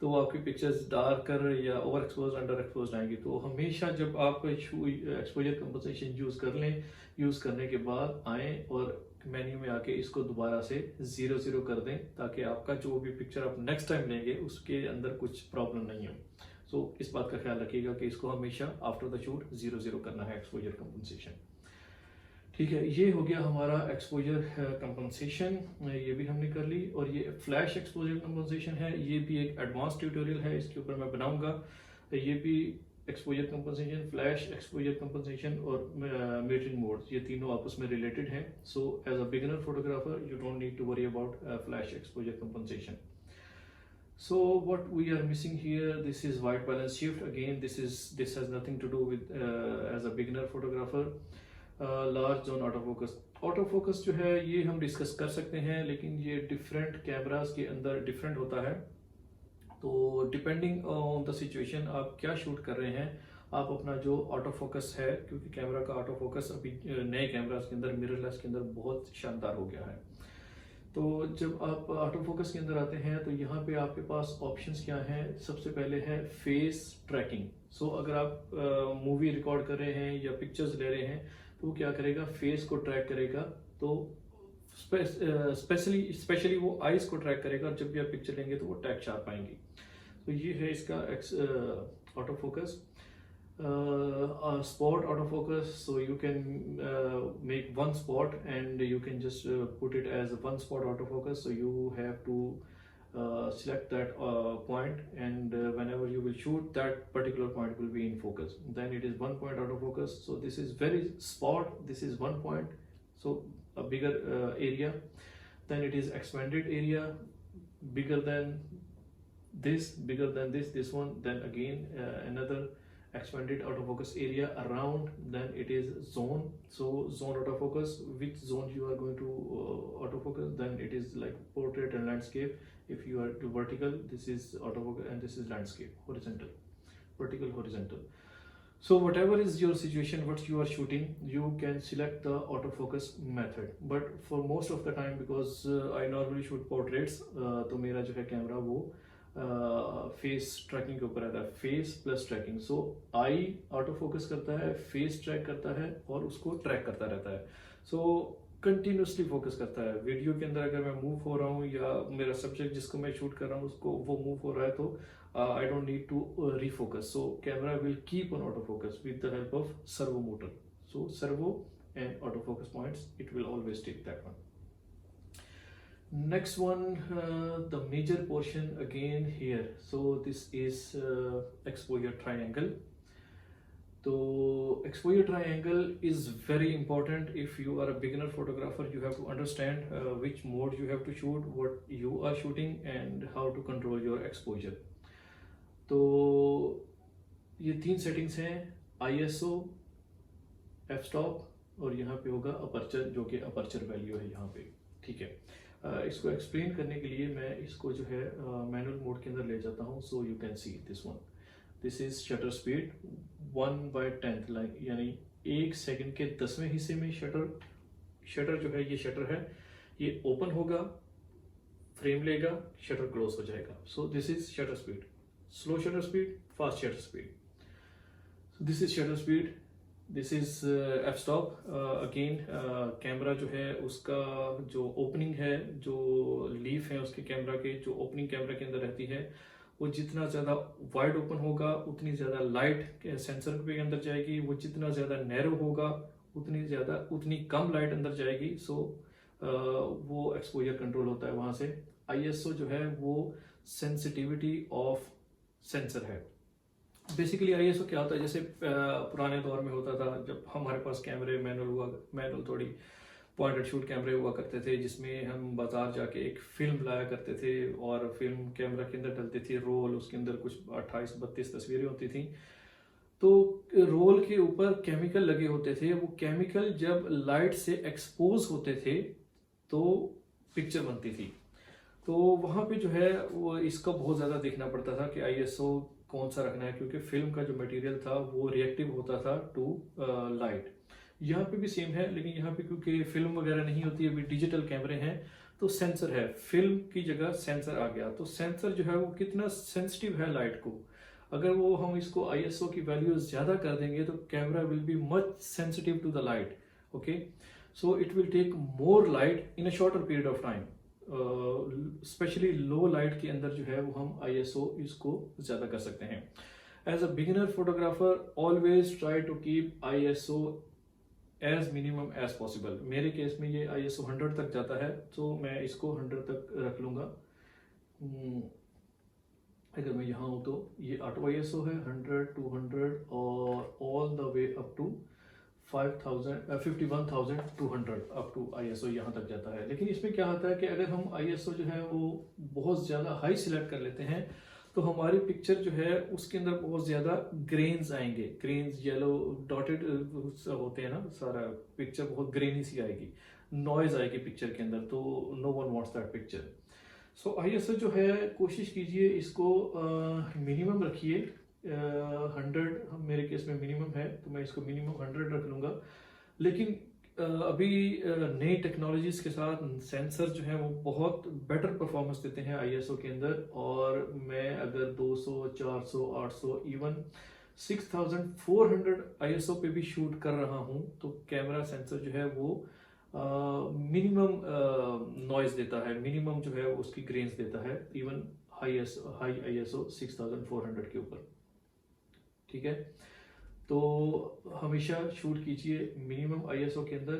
तो वो आपकी पिक्चर्स डार्कर या ओवर एक्सपोज, अंडर एक्सपोज आएंगी। तो हमेशा जब आप एक्सपोजर कंपनसेशन यूज कर लें, यूज करने के बाद आए और मेन्यू में आके इसको दोबारा से 0 कर दें, ताकि आपका जो भी पिक्चर आप नेक्स्ट टाइम लेंगे उसके अंदर कुछ प्रॉब्लम नहीं हो। सो इस बात का ख्याल रखिएगा कि इसको हमेशा आफ्टर द शूट 0 करना है एक्सपोजर कंपनसेशन। ठीक है, ये हो गया हमारा एक्सपोजर कंपनसेशन, ये भी हमने कर ली। और ये फ्लैश एक्सपोजर कंपनसेशन है, ये भी एक एडवांस ट्यूटोरियल है, इसके ऊपर मैं बनाऊंगा। ये भी exposure compensation, flash exposure compensation और मीटरिंग मोड्स, ये तीनों आपस में रिलेटेड हैं। So as a beginner photographer you don't need to worry about flash exposure compensation. So what we are missing here, this is white balance shift. Again, this has nothing to do with as a beginner photographer। Large zone auto focus जो है ये हम discuss कर सकते हैं, लेकिन ये different cameras के अंदर डिफरेंट होता है। तो डिपेंडिंग ऑन द सिचुएशन आप क्या शूट कर रहे हैं, आप अपना जो ऑटो फोकस है, क्योंकि कैमरा का ऑटो फोकस अभी नए कैमरास के अंदर, मिररलेस के अंदर बहुत शानदार हो गया है। तो जब आप ऑटो फोकस के अंदर आते हैं तो यहाँ पे आपके पास ऑप्शंस क्या हैं। सबसे पहले है फेस ट्रैकिंग। सो अगर आप मूवी रिकॉर्ड कर रहे हैं या पिक्चर्स ले रहे हैं तो क्या करेगा, फेस को ट्रैक करेगा। तो स्पेशली वो आईज को ट्रैक करेगा, और जब भी आप पिक्चर लेंगे तो वो टैग शार्प आएंगी। तो ये है इसका auto focus. spot autofocus, so you can make one spot and you can just put it as one spot autofocus, so you have to select that point, and whenever you will shoot, that particular point will be in focus. Then it is one point autofocus. So this is very spot, this is one point, so a bigger area. Then it is expanded area, bigger than this, this one. Then again another expanded autofocus area around. Then it is zone. So zone autofocus, which zone you are going to autofocus. Then it is like portrait and landscape. If you are to vertical, this is autofocus, and this is landscape, horizontal, vertical, horizontal. So whatever is your situation, what you are shooting, you can select the autofocus method. But for most of the time, because I normally shoot portraits, तो मेरा जो है camera वो face tracking के ऊपर रहता है, face plus trekking. सो आई auto focus करता है, फेस ट्रैक करता है और उसको ट्रैक करता रहता है. सो कंटिन्यूसली फोकस करता है. वीडियो के अंदर अगर मैं मूव हो रहा हूँ या मेरा सब्जेक्ट जिसको मैं शूट कर रहा हूँ उसको वो मूव हो रहा है, तो I don't need to refocus. So camera will keep on autofocus with the help of servo motor. So servo and autofocus points, it will always take that one. Next one, the major portion again here. So this is exposure triangle. So exposure triangle is very important. If you are a beginner photographer, you have to understand which mode you have to shoot, what you are shooting, and how to control your exposure. तो ये तीन settings हैं, ISO, f stop और यहाँ पे होगा aperture, जो कि अपर्चर वैल्यू है यहाँ पे. ठीक है, इसको एक्सप्लेन करने के लिए मैं इसको जो है मैनुअल मोड के अंदर ले जाता हूँ. So you can see this one. This is shutter speed 1/10, like यानी 1 सेकंड के 10वें हिस्से में शटर जो है, ये शटर है, ये ओपन होगा, फ्रेम लेगा, शटर क्लोज हो जाएगा. So this is shutter speed. Slow shutter speed, fast shutter speed. So this is shutter speed. This is f-stop. Again, camera जो है उसका जो ओपनिंग है, जो लीफ है उसके कैमरा के, जो ओपनिंग कैमरा के अंदर रहती है, वो जितना ज़्यादा वाइड ओपन होगा उतनी ज़्यादा लाइट सेंसर के अंदर जाएगी. वो जितना ज़्यादा नैरो होगा उतनी कम लाइट अंदर जाएगी. सो वो एक्सपोजर कंट्रोल होता है वहाँ से. ISO जो है वो सेंसिटिविटी ऑफ सेंसर है. बेसिकली ISO क्या होता है, जैसे पुराने दौर में होता था जब हमारे पास कैमरे मैनुअल थोड़ी पॉइंट एंड शूट कैमरे हुआ करते थे, जिसमें हम बाजार जाके एक फिल्म लाया करते थे और फिल्म कैमरा के अंदर डलती थी, रोल, उसके अंदर कुछ 28-32 तस्वीरें होती थी. तो रोल के ऊपर केमिकल लगे होते थे. वो केमिकल जब लाइट से एक्सपोज होते थे तो पिक्चर बनती थी. तो वहाँ पे जो है वो इसका बहुत ज़्यादा देखना पड़ता था कि ISO कौन सा रखना है, क्योंकि फिल्म का जो मटेरियल था वो रिएक्टिव होता था टू लाइट. यहाँ पे भी सेम है, लेकिन यहाँ पे क्योंकि फिल्म वगैरह नहीं होती है, अभी डिजिटल कैमरे हैं, तो सेंसर है. फिल्म की जगह सेंसर आ गया. तो सेंसर जो है वो कितना सेंसिटिव है लाइट को. अगर वो हम इसको ISO की वैल्यू ज़्यादा कर देंगे तो camera will be much sensitive to the light. Okay, so it will take more light in a shorter period of time. Specially low light के अंदर जो है वो हम ISO इसको ज़्यादा कर सकते हैं. As a beginner photographer always try to keep ISO as minimum as possible. मेरे केस में ये ISO 100 तक जाता है, तो मैं इसको 100 तक रख लूँगा. अगर मैं यहाँ हूँ तो ये ऑटो ISO है 100, 200 और all the way up to 51,200 up to ISO यहाँ तक जाता है. लेकिन इसमें क्या होता है कि अगर हम ISO जो है वो बहुत ज़्यादा हाई सिलेक्ट कर लेते हैं तो हमारी पिक्चर जो है उसके अंदर बहुत ज़्यादा ग्रेन्स आएंगे. ग्रेन्स येलो डॉटेड होते हैं ना, सारा पिक्चर बहुत ग्रेनी सी आएगी, नॉइज आएगी पिक्चर के अंदर. तो no one wants that picture. So ISO जो है कोशिश कीजिए इसको मिनिमम रखिए. 100 मेरे केस में मिनिमम है, तो मैं इसको मिनिमम 100 रख लूँगा. लेकिन अभी नई टेक्नोलॉजीज़ के साथ सेंसर जो है वो बहुत बेटर परफॉर्मेंस देते हैं ISO के अंदर. और मैं अगर 200, 400, 800, इवन 6400 ISO पे भी शूट कर रहा हूँ तो कैमरा सेंसर जो है वो मिनिमम नॉइज देता है, मिनिमम जो है उसकी ग्रेन्स देता है, इवन हाई ISO 6400 के ऊपर. ठीक है, तो हमेशा शूट कीजिए मिनिमम आईएसओ के अंदर।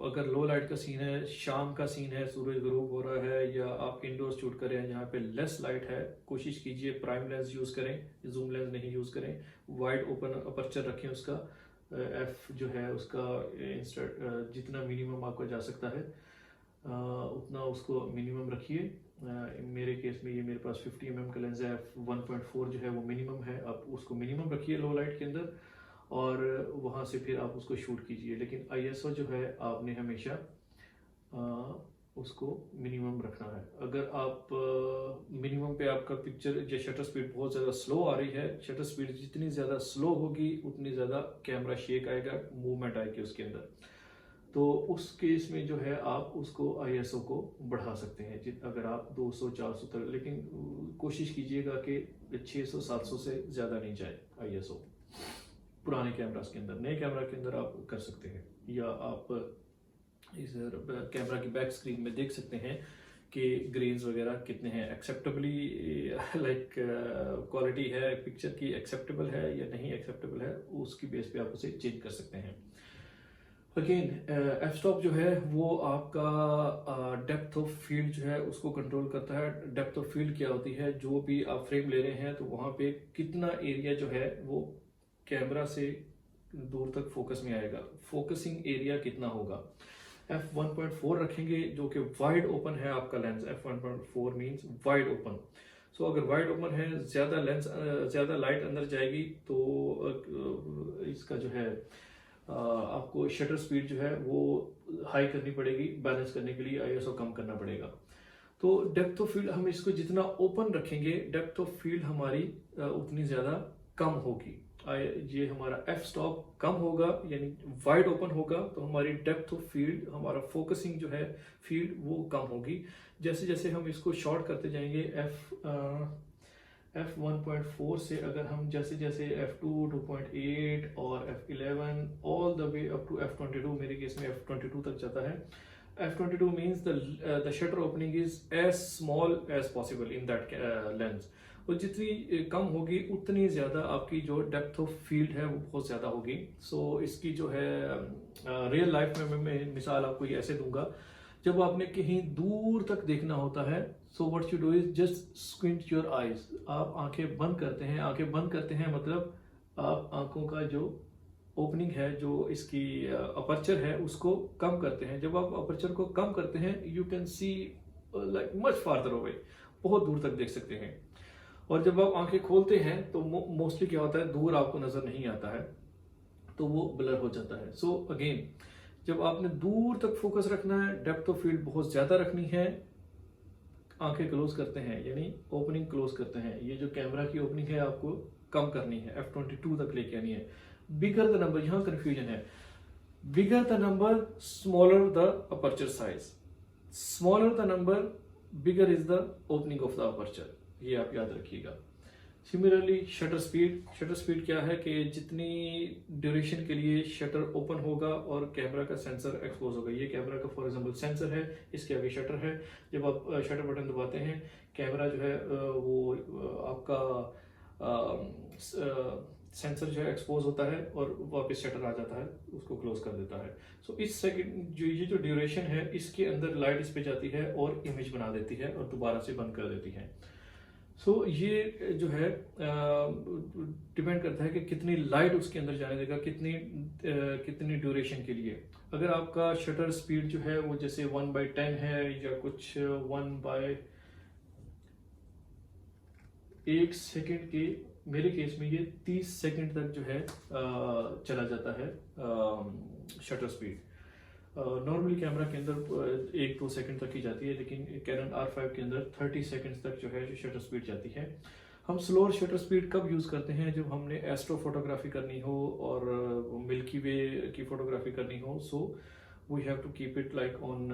अगर लो लाइट का सीन है, शाम का सीन है, सूरज ग्रूब हो रहा है, या आप इंडोर शूट कर रहे हैं जहाँ पे लेस लाइट है, कोशिश कीजिए प्राइम लेंस यूज़ करें, जूम लेंस नहीं यूज़ करें। वाइड ओपन अपर्चर रखें उसका, एफ जो है उसका जितना मिनिमम आपका जा सकता है उतना उसको मिनिमम रखिए। मेरे केस में ये मेरे पास 50 mm का लेंस है, 1.4 जो है वो मिनिमम है, आप उसको मिनिमम रखिए लो लाइट के अंदर, और वहाँ से फिर आप उसको शूट कीजिए। लेकिन आईएसओ जो है आपने हमेशा उसको मिनिमम रखना है। अगर आप मिनिमम पे आपका पिक्चर या शटर स्पीड बहुत ज़्यादा स्लो आ रही है, शटर स्पीड जितनी ज़्यादा स्लो होगी उतनी ज़्यादा कैमरा शेक आएगा, मूवमेंट आएगी उसके अंदर। तो उस केस में जो है आप उसको आईएसओ को बढ़ा सकते हैं अगर आप 200-400 तक, लेकिन कोशिश कीजिएगा कि 600-700 से ज़्यादा नहीं जाए आईएसओ पुराने कैमरास के अंदर। नए कैमरा के अंदर आप कर सकते हैं, या आप इस कैमरा की बैक स्क्रीन में देख सकते हैं कि ग्रेन्स वगैरह कितने हैं, एक्सेप्टेबली लाइक क्वालिटी है पिक्चर की, एक्सेप्टेबल है या नहीं एक्सेप्टेबल है, उसकी बेस पे आप उसे चेंज कर सकते हैं। अगेन एफ स्टॉप जो है वो आपका डेप्थ ऑफ फील्ड जो है उसको कंट्रोल करता है। डेप्थ ऑफ फील्ड क्या होती है, जो भी आप फ्रेम ले रहे हैं तो वहाँ पे कितना एरिया जो है वो कैमरा से दूर तक फोकस में आएगा, फोकसिंग एरिया कितना होगा। f1.4 रखेंगे जो कि वाइड ओपन है आपका lens, f1.4 means wide open. So अगर वाइड ओपन है, ज़्यादा लेंस ज़्यादा लाइट अंदर जाएगी तो इसका जो है आपको शटर स्पीड जो है वो हाई करनी पड़ेगी, बैलेंस करने के लिए आईएसओ कम करना पड़ेगा। तो डेप्थ ऑफ फील्ड हम इसको जितना ओपन रखेंगे डेप्थ ऑफ फील्ड हमारी उतनी ज़्यादा कम होगी। ये हमारा एफ स्टॉप कम होगा यानी वाइड ओपन होगा तो हमारी डेप्थ ऑफ फील्ड, हमारा फोकसिंग जो है फील्ड वो कम होगी। जैसे जैसे हम इसको शॉर्ट करते जाएंगे f1.4 से अगर हम जैसे जैसे f2, 2.8 और f11 all the way up to f22, मेरे केस में f22 तक जाता है। f22 means the shutter opening is as small as possible in that lens। और जितनी कम होगी उतनी ज़्यादा आपकी जो डेप्थ ऑफ फील्ड है वो बहुत ज़्यादा होगी। सो इसकी जो है रियल लाइफ में मैं मिसाल आपको ये ऐसे दूंगा, जब आपने कहीं दूर तक देखना होता है so what you do is just squint your eyes, आप आंखें बंद करते हैं। आंखें बंद करते हैं मतलब आप आंखों का जो ओपनिंग है, जो इसकी अपर्चर है उसको कम करते हैं। जब आप अपर्चर को कम करते हैं you can see like much farther away, बहुत दूर तक देख सकते हैं। और जब आप आंखें खोलते हैं तो मोस्टली क्या होता है, दूर आपको नजर नहीं आता है तो वो ब्लर हो जाता है। सो अगेन जब आपने दूर तक फोकस रखना है, डेप्थ ऑफ फील्ड बहुत ज्यादा रखनी है, आंखें क्लोज करते हैं यानी ओपनिंग क्लोज करते हैं। ये जो कैमरा की ओपनिंग है आपको कम करनी है, f22 तक लेके आनी है। बिगर द नंबर, यहाँ कंफ्यूजन है, bigger the number smaller the aperture size, smaller the number bigger is the opening of the aperture, ये आप याद रखिएगा। Similarly shutter speed, shutter speed क्या है कि जितनी ड्यूरेशन के लिए शटर ओपन होगा और कैमरा का सेंसर एक्सपोज होगा। ये कैमरा का फॉर एग्जांपल सेंसर है, इसके आगे शटर है। जब आप शटर बटन दबाते हैं कैमरा जो है वो आपका सेंसर जो है एक्सपोज होता है और वापस शटर आ जाता है, उसको क्लोज कर देता है। सो इस सेकंड जो ये जो ड्यूरेशन है इसके अंदर लाइट इस पे जाती है और इमेज बना देती है और दोबारा से बंद कर देती है। सो ये जो है डिपेंड करता है कि कितनी लाइट उसके अंदर जाने देगा, कितनी ड्यूरेशन के लिए। अगर आपका शटर स्पीड जो है वो जैसे 1/10 है या कुछ 1/1 सेकंड के, मेरे केस में ये 30 सेकंड तक जो है चला जाता है शटर स्पीड। नॉर्मली कैमरा के अंदर 1-2 सेकंड तक ही जाती है, लेकिन कैनन R5 के अंदर 30 सेकंड तक जो है शटर स्पीड जाती है। हम स्लोअर शटर स्पीड कब यूज़ करते हैं, जब हमने एस्ट्रो फोटोग्राफी करनी हो और मिल्की वे की फोटोग्राफी करनी हो। So we have to keep it like on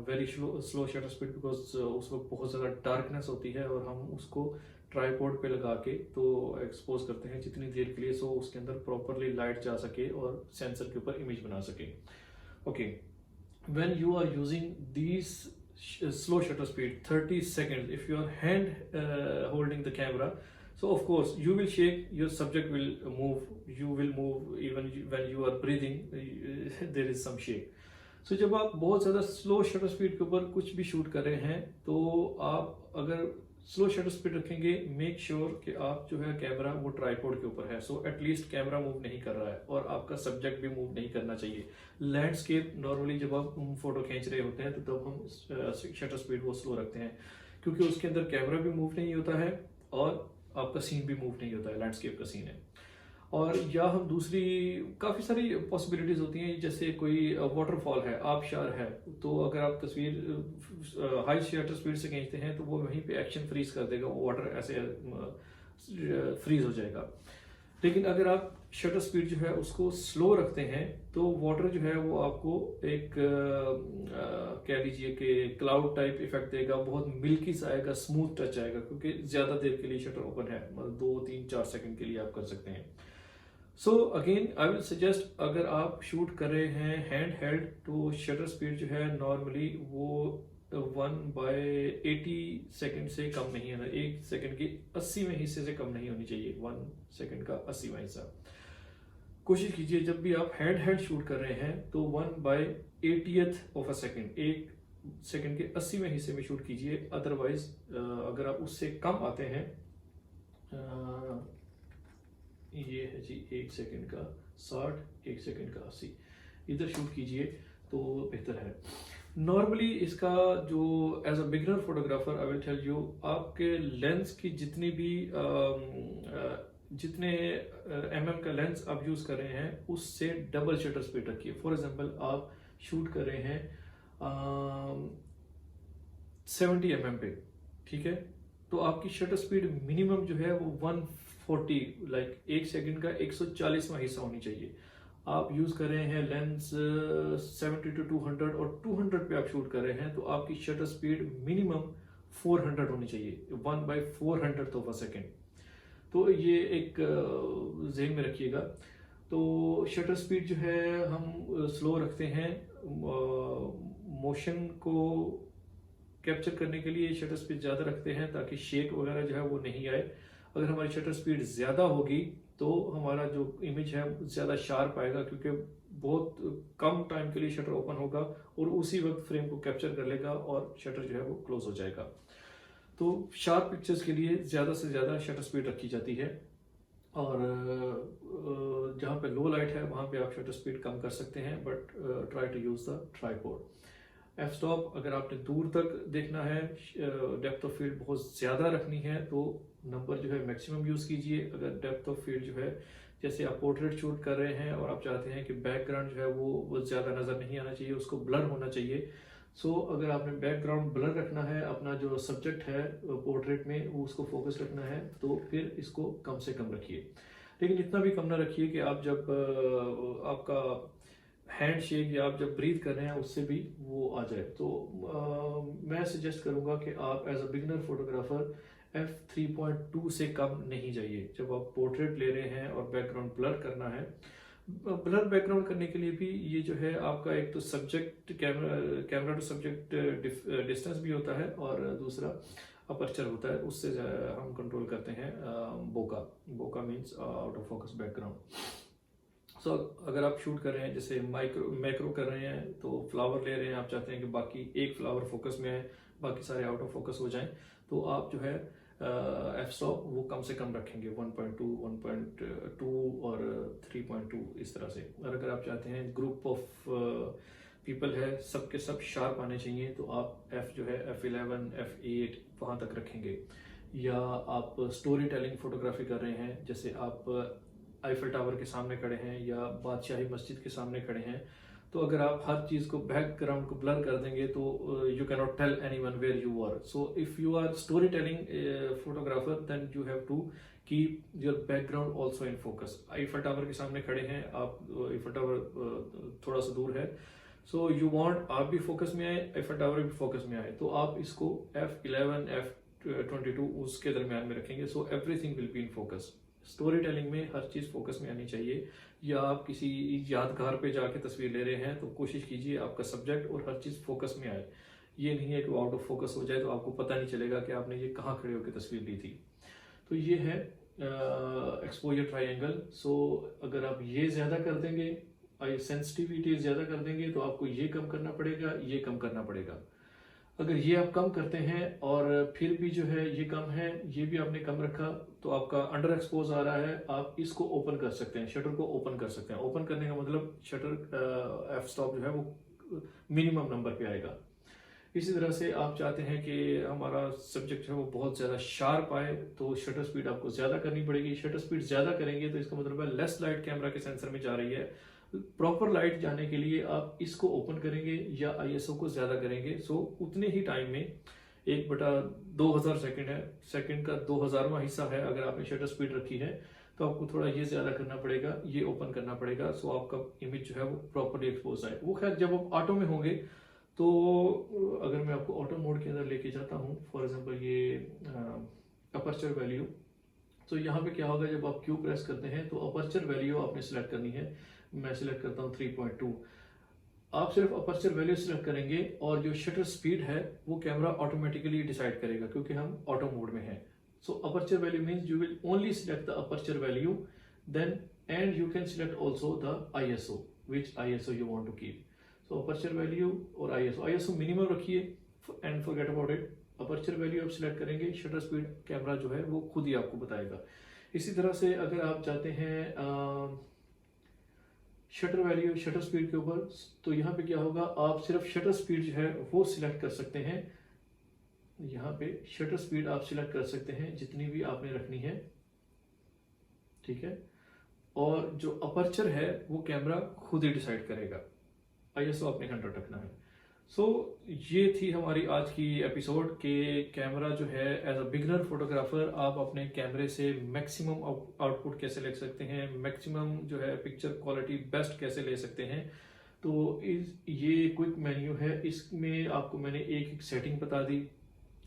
very slow shutter speed, because उस वक्त बहुत ज़्यादा डार्कनेस होती है और हम उसको ट्राईपोड पे लगा के तो एक्सपोज करते हैं जितनी देर के लिए, सो उसके अंदर प्रॉपरली लाइट जा सके और सेंसर के ऊपर इमेज बना सके। Okay, when you are using these slow shutter speed 30 seconds, if you are hand holding the camera, So of course you will shake, your subject will move, you will move even when you are breathing, there is some shake. So जब आप बहुत ज़्यादा slow shutter speed के ऊपर कुछ भी shoot कर रहे हैं तो आप अगर स्लो शटर स्पीड रखेंगे, मेक श्योर कि आप जो है कैमरा वो ट्राइपॉड के ऊपर है, सो एटलीस्ट कैमरा मूव नहीं कर रहा है और आपका सब्जेक्ट भी मूव नहीं करना चाहिए। लैंडस्केप नॉर्मली जब आप फोटो खींच रहे होते हैं तो तब हम शटर स्पीड वो स्लो रखते हैं, क्योंकि उसके अंदर कैमरा भी मूव नहीं होता है और आपका सीन भी मूव नहीं होता है, लैंडस्केप का सीन है। और या हम दूसरी काफ़ी सारी पॉसिबिलिटीज़ होती हैं, जैसे कोई वाटरफॉल है, आबशार है, तो अगर आप तस्वीर हाई शटर स्पीड से खींचते हैं तो वो वहीं पे एक्शन फ्रीज कर देगा, वाटर ऐसे फ्रीज हो जाएगा। लेकिन अगर आप शटर स्पीड जो है उसको स्लो रखते हैं तो वाटर जो है वो आपको एक कह लीजिए कि क्लाउड टाइप इफेक्ट देगा, बहुत मिल्की सा आएगा, स्मूथ टच आएगा, क्योंकि ज़्यादा देर के लिए शटर ओपन है, मतलब 2 3 4 सेकंड के लिए आप कर सकते हैं। So again I will suggest, अगर आप शूट कर रहे हैं हैंड हेल्ड तो शटर स्पीड जो है नॉर्मली वो 1/80 सेकंड से कम नहीं है, 1 सेकंड के 80वें हिस्से से कम नहीं होनी चाहिए, 1 सेकंड का 80वां हिस्सा। कोशिश कीजिए जब भी आप हैंड हेल्ड शूट कर रहे हैं तो 1/80th of a second, 1 second के 80वें हिस्से में शूट कीजिए। अदरवाइज अगर आप उससे कम आते हैं, ये है जी 1 सेकंड का 60, 1 सेकंड का 80, इधर शूट कीजिए तो बेहतर है। नॉर्मली इसका जो as a beginner photographer I will tell you, आपके लेंस की जितनी भी जितने का लेंस आप यूज कर रहे हैं उससे डबल शटर स्पीड रखिए। फॉर एग्जांपल आप शूट कर रहे हैं 70 पे, ठीक है, तो आपकी शटर स्पीड मिनिमम जो है वो 140, लाइक 1 सेकंड का 140वां हिस्सा होनी चाहिए। आप यूज कर रहे हैं लेंस 70 to 200 और 200 पे आप शूट कर रहे हैं तो आपकी शटर स्पीड मिनिमम 400 होनी चाहिए, 1/400 ऑफ अ सेकेंड। तो ये एक ज़हन में रखिएगा। तो शटर स्पीड जो है हम स्लो रखते हैं, मोशन को कैप्चर करने के लिए शटर स्पीड ज़्यादा रखते हैं ताकि शेक वगैरह जो है वो नहीं आए। अगर हमारी शटर स्पीड ज़्यादा होगी तो हमारा जो इमेज है ज़्यादा शार्प आएगा, क्योंकि बहुत कम टाइम के लिए शटर ओपन होगा और उसी वक्त फ्रेम को कैप्चर कर लेगा और शटर जो है वो क्लोज हो जाएगा। तो शार्प पिक्चर्स के लिए ज़्यादा से ज़्यादा शटर स्पीड रखी जाती है, और जहाँ पे लो लाइट है वहाँ पे आप शटर स्पीड कम कर सकते हैं, but try to use the tripod. F stop अगर आपने दूर तक देखना है, डेप्थ ऑफ फील्ड बहुत ज़्यादा रखनी है तो नंबर जो है मैक्सिमम यूज़ कीजिए। अगर डेप्थ ऑफ फील्ड जो है, जैसे आप पोर्ट्रेट शूट कर रहे हैं और आप चाहते हैं कि बैकग्राउंड जो है वो ज़्यादा नज़र नहीं आना चाहिए, उसको ब्लर होना चाहिए, सो अगर आपने बैकग्राउंड ब्लर रखना है, अपना जो सब्जेक्ट है पोर्ट्रेट में वो उसको फोकस रखना है, तो फिर इसको कम से कम रखिए। लेकिन इतना भी कम ना रखिए कि आप जब आपका हैंड शेक या आप जब ब्रीथ कर रहे हैं उससे भी वो आ जाए। तो मैं सजेस्ट करूंगा कि आप as a beginner photographer f3.2 से कम नहीं जाइए जब आप पोर्ट्रेट ले रहे हैं और बैकग्राउंड ब्लर करना है। ब्लर बैकग्राउंड करने के लिए भी ये जो है आपका एक तो subject camera to subject distance भी होता है और दूसरा अपर्चर होता है, उससे हम कंट्रोल करते हैं bokeh means out of focus background. So अगर आप शूट कर रहे हैं, जैसे मैक्रो कर रहे हैं तो फ्लावर ले रहे हैं, आप चाहते हैं कि बाकी एक फ्लावर फोकस में आए, बाकी सारे आउट ऑफ फोकस हो जाएं, तो आप जो है एफ स्टॉप वो कम से कम रखेंगे, 1.2, 1.2 और 3.2 इस तरह से। और अगर आप चाहते हैं ग्रुप ऑफ पीपल है सबके सब शार्प आने चाहिए तो आप एफ जो है F11, F8 वहाँ तक रखेंगे। या आप स्टोरी टेलिंग फोटोग्राफी कर रहे हैं, जैसे आप आईफल टावर के सामने खड़े हैं या बादशाही मस्जिद के सामने खड़े हैं, तो अगर आप हर चीज़ को बैकग्राउंड को ब्लर कर देंगे तो you can not tell anyone where you are. So if you are story telling photographer then you have to keep your background also in focus. Eiffel tower के सामने खड़े हैं आप, आईफल टावर थोड़ा सा दूर है, सो यू वांट आप भी फोकस में आए, आईफल टावर भी फोकस में आए, तो आप इसको F11, F22 उसके दरमियान में रखेंगे, so everything will be in focus. Story telling में हर चीज़ फोकस में आनी चाहिए। या आप किसी यादगार पे जाके तस्वीर ले रहे हैं तो कोशिश कीजिए आपका सब्जेक्ट और हर चीज़ फोकस में आए। ये नहीं है कि वो आउट ऑफ फोकस हो जाए तो आपको पता नहीं चलेगा कि आपने ये कहाँ खड़े होकर तस्वीर ली थी। तो ये है एक्सपोजर ट्रायंगल। सो अगर आप ये ज़्यादा कर देंगे, सेंसिटिविटी ज़्यादा कर देंगे, तो आपको ये कम करना पड़ेगा, ये कम करना पड़ेगा। अगर ये आप कम करते हैं और फिर भी जो है ये कम है, ये भी आपने कम रखा, तो आपका अंडर एक्सपोज आ रहा है, आप इसको ओपन कर सकते हैं, शटर को ओपन कर सकते हैं। ओपन करने का मतलब शटर एफ स्टॉप जो है वो मिनिमम नंबर पे आएगा। इसी तरह से आप चाहते हैं कि हमारा सब्जेक्ट है वो बहुत ज़्यादा शार्प आए, तो शटर स्पीड आपको ज़्यादा करनी पड़ेगी। शटर स्पीड ज़्यादा करेंगे तो इसका मतलब है लेस लाइट कैमरा के सेंसर में जा रही है। प्रॉपर लाइट जाने के लिए आप इसको ओपन करेंगे या आईएसओ को ज़्यादा करेंगे। सो उतने ही टाइम में 1/2000 सेकंड है, सेकंड का 2000वां हिस्सा है, अगर आपने शटर स्पीड रखी है तो आपको थोड़ा ये ज़्यादा करना पड़ेगा, ये ओपन करना पड़ेगा। सो आपका इमेज जो है वो प्रॉपरली एक्सपोज आए। वो खैर जब आप ऑटो में होंगे, तो अगर मैं आपको ऑटो मोड के अंदर लेके जाता हूँ, फॉर एग्जांपल ये अपर्चर वैल्यू, तो यहाँ पे क्या होगा, जब आप क्यू प्रेस करते हैं तो अपर्चर वैल्यू आपने सिलेक्ट करनी है। मैं सिलेक्ट करता हूँ 3.2। आप सिर्फ अपर्चर वैल्यू सिलेक्ट करेंगे और जो शटर स्पीड है वो कैमरा ऑटोमेटिकली डिसाइड करेगा, क्योंकि हम ऑटो मोड में हैं। So aperture value means you will only select the aperture value, then and you can select also the ISO, which ISO you want to keep. So aperture value और ISO minimum रखिए and forget about it. Aperture value आप select करेंगे, shutter speed camera जो है वो खुद ही आपको बताएगा। इसी तरह से अगर आप चाहते हैं शटर वैल्यू शटर स्पीड के ऊपर, तो यहाँ पे क्या होगा, आप सिर्फ शटर स्पीड जो है वो सिलेक्ट कर सकते हैं। यहाँ पे शटर स्पीड आप सिलेक्ट कर सकते हैं जितनी भी आपने रखनी है, ठीक है। और जो अपर्चर है वो कैमरा खुद ही डिसाइड करेगा। ISO आपने 100 रखना है। सो ये थी हमारी आज की एपिसोड के कैमरा जो है एज अ बिगनर फोटोग्राफर आप अपने कैमरे से मैक्सिमम आउटपुट कैसे ले सकते हैं, मैक्सिमम जो है पिक्चर क्वालिटी बेस्ट कैसे ले सकते हैं। तो ये क्विक मेन्यू है, इसमें आपको मैंने एक सेटिंग बता दी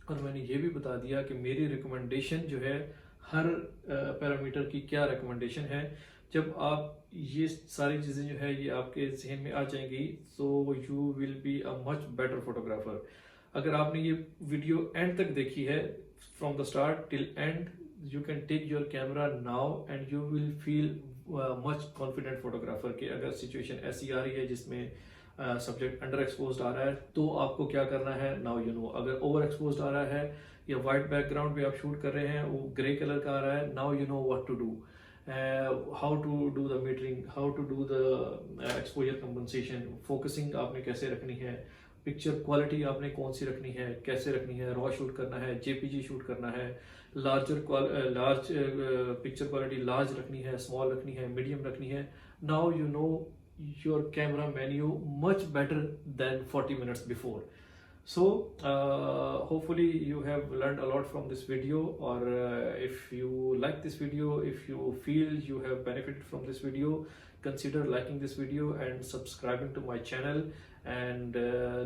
और मैंने ये भी बता दिया कि मेरी रिकमेंडेशन जो है हर पैरामीटर की क्या रिकमेंडेशन है। जब आप ये सारी चीज़ें जो है ये आपके जहन में आ जाएंगी, so you will be a much better photographer. अगर आपने ये वीडियो एंड तक देखी है, from the start till end, you can take your camera now and you will feel much confident photographer. कि अगर सिचुएशन ऐसी आ रही है जिसमें सब्जेक्ट अंडर एक्सपोज्ड आ रहा है, तो आपको क्या करना है, नाउ यू नो। अगर ओवर एक्सपोज्ड आ रहा है या वाइट बैकग्राउंड पे आप शूट कर रहे हैं, वो ग्रे कलर का आ रहा है, now you know what to do, how to do the metering, how to do the exposure compensation, focusing आपने कैसे रखनी है, पिक्चर क्वालिटी आपने कौन सी रखनी है, कैसे रखनी है, रॉ शूट करना है, JPG शूट करना है, लार्ज पिक्चर क्वालिटी लार्ज रखनी है, स्मॉल रखनी है, मीडियम रखनी है। Now you no your camera menu much better than 40 minutes before. So hopefully you have learned a lot from this video, or if you like this video, if you feel you have benefited from this video, consider liking this video and subscribing to my channel. And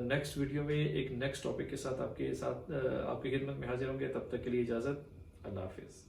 next video में एक next topic के साथ आपके खिदमत में हाजिर होंगे। तब तक के लिए इजाज़त, अल्लाह हाफिज़।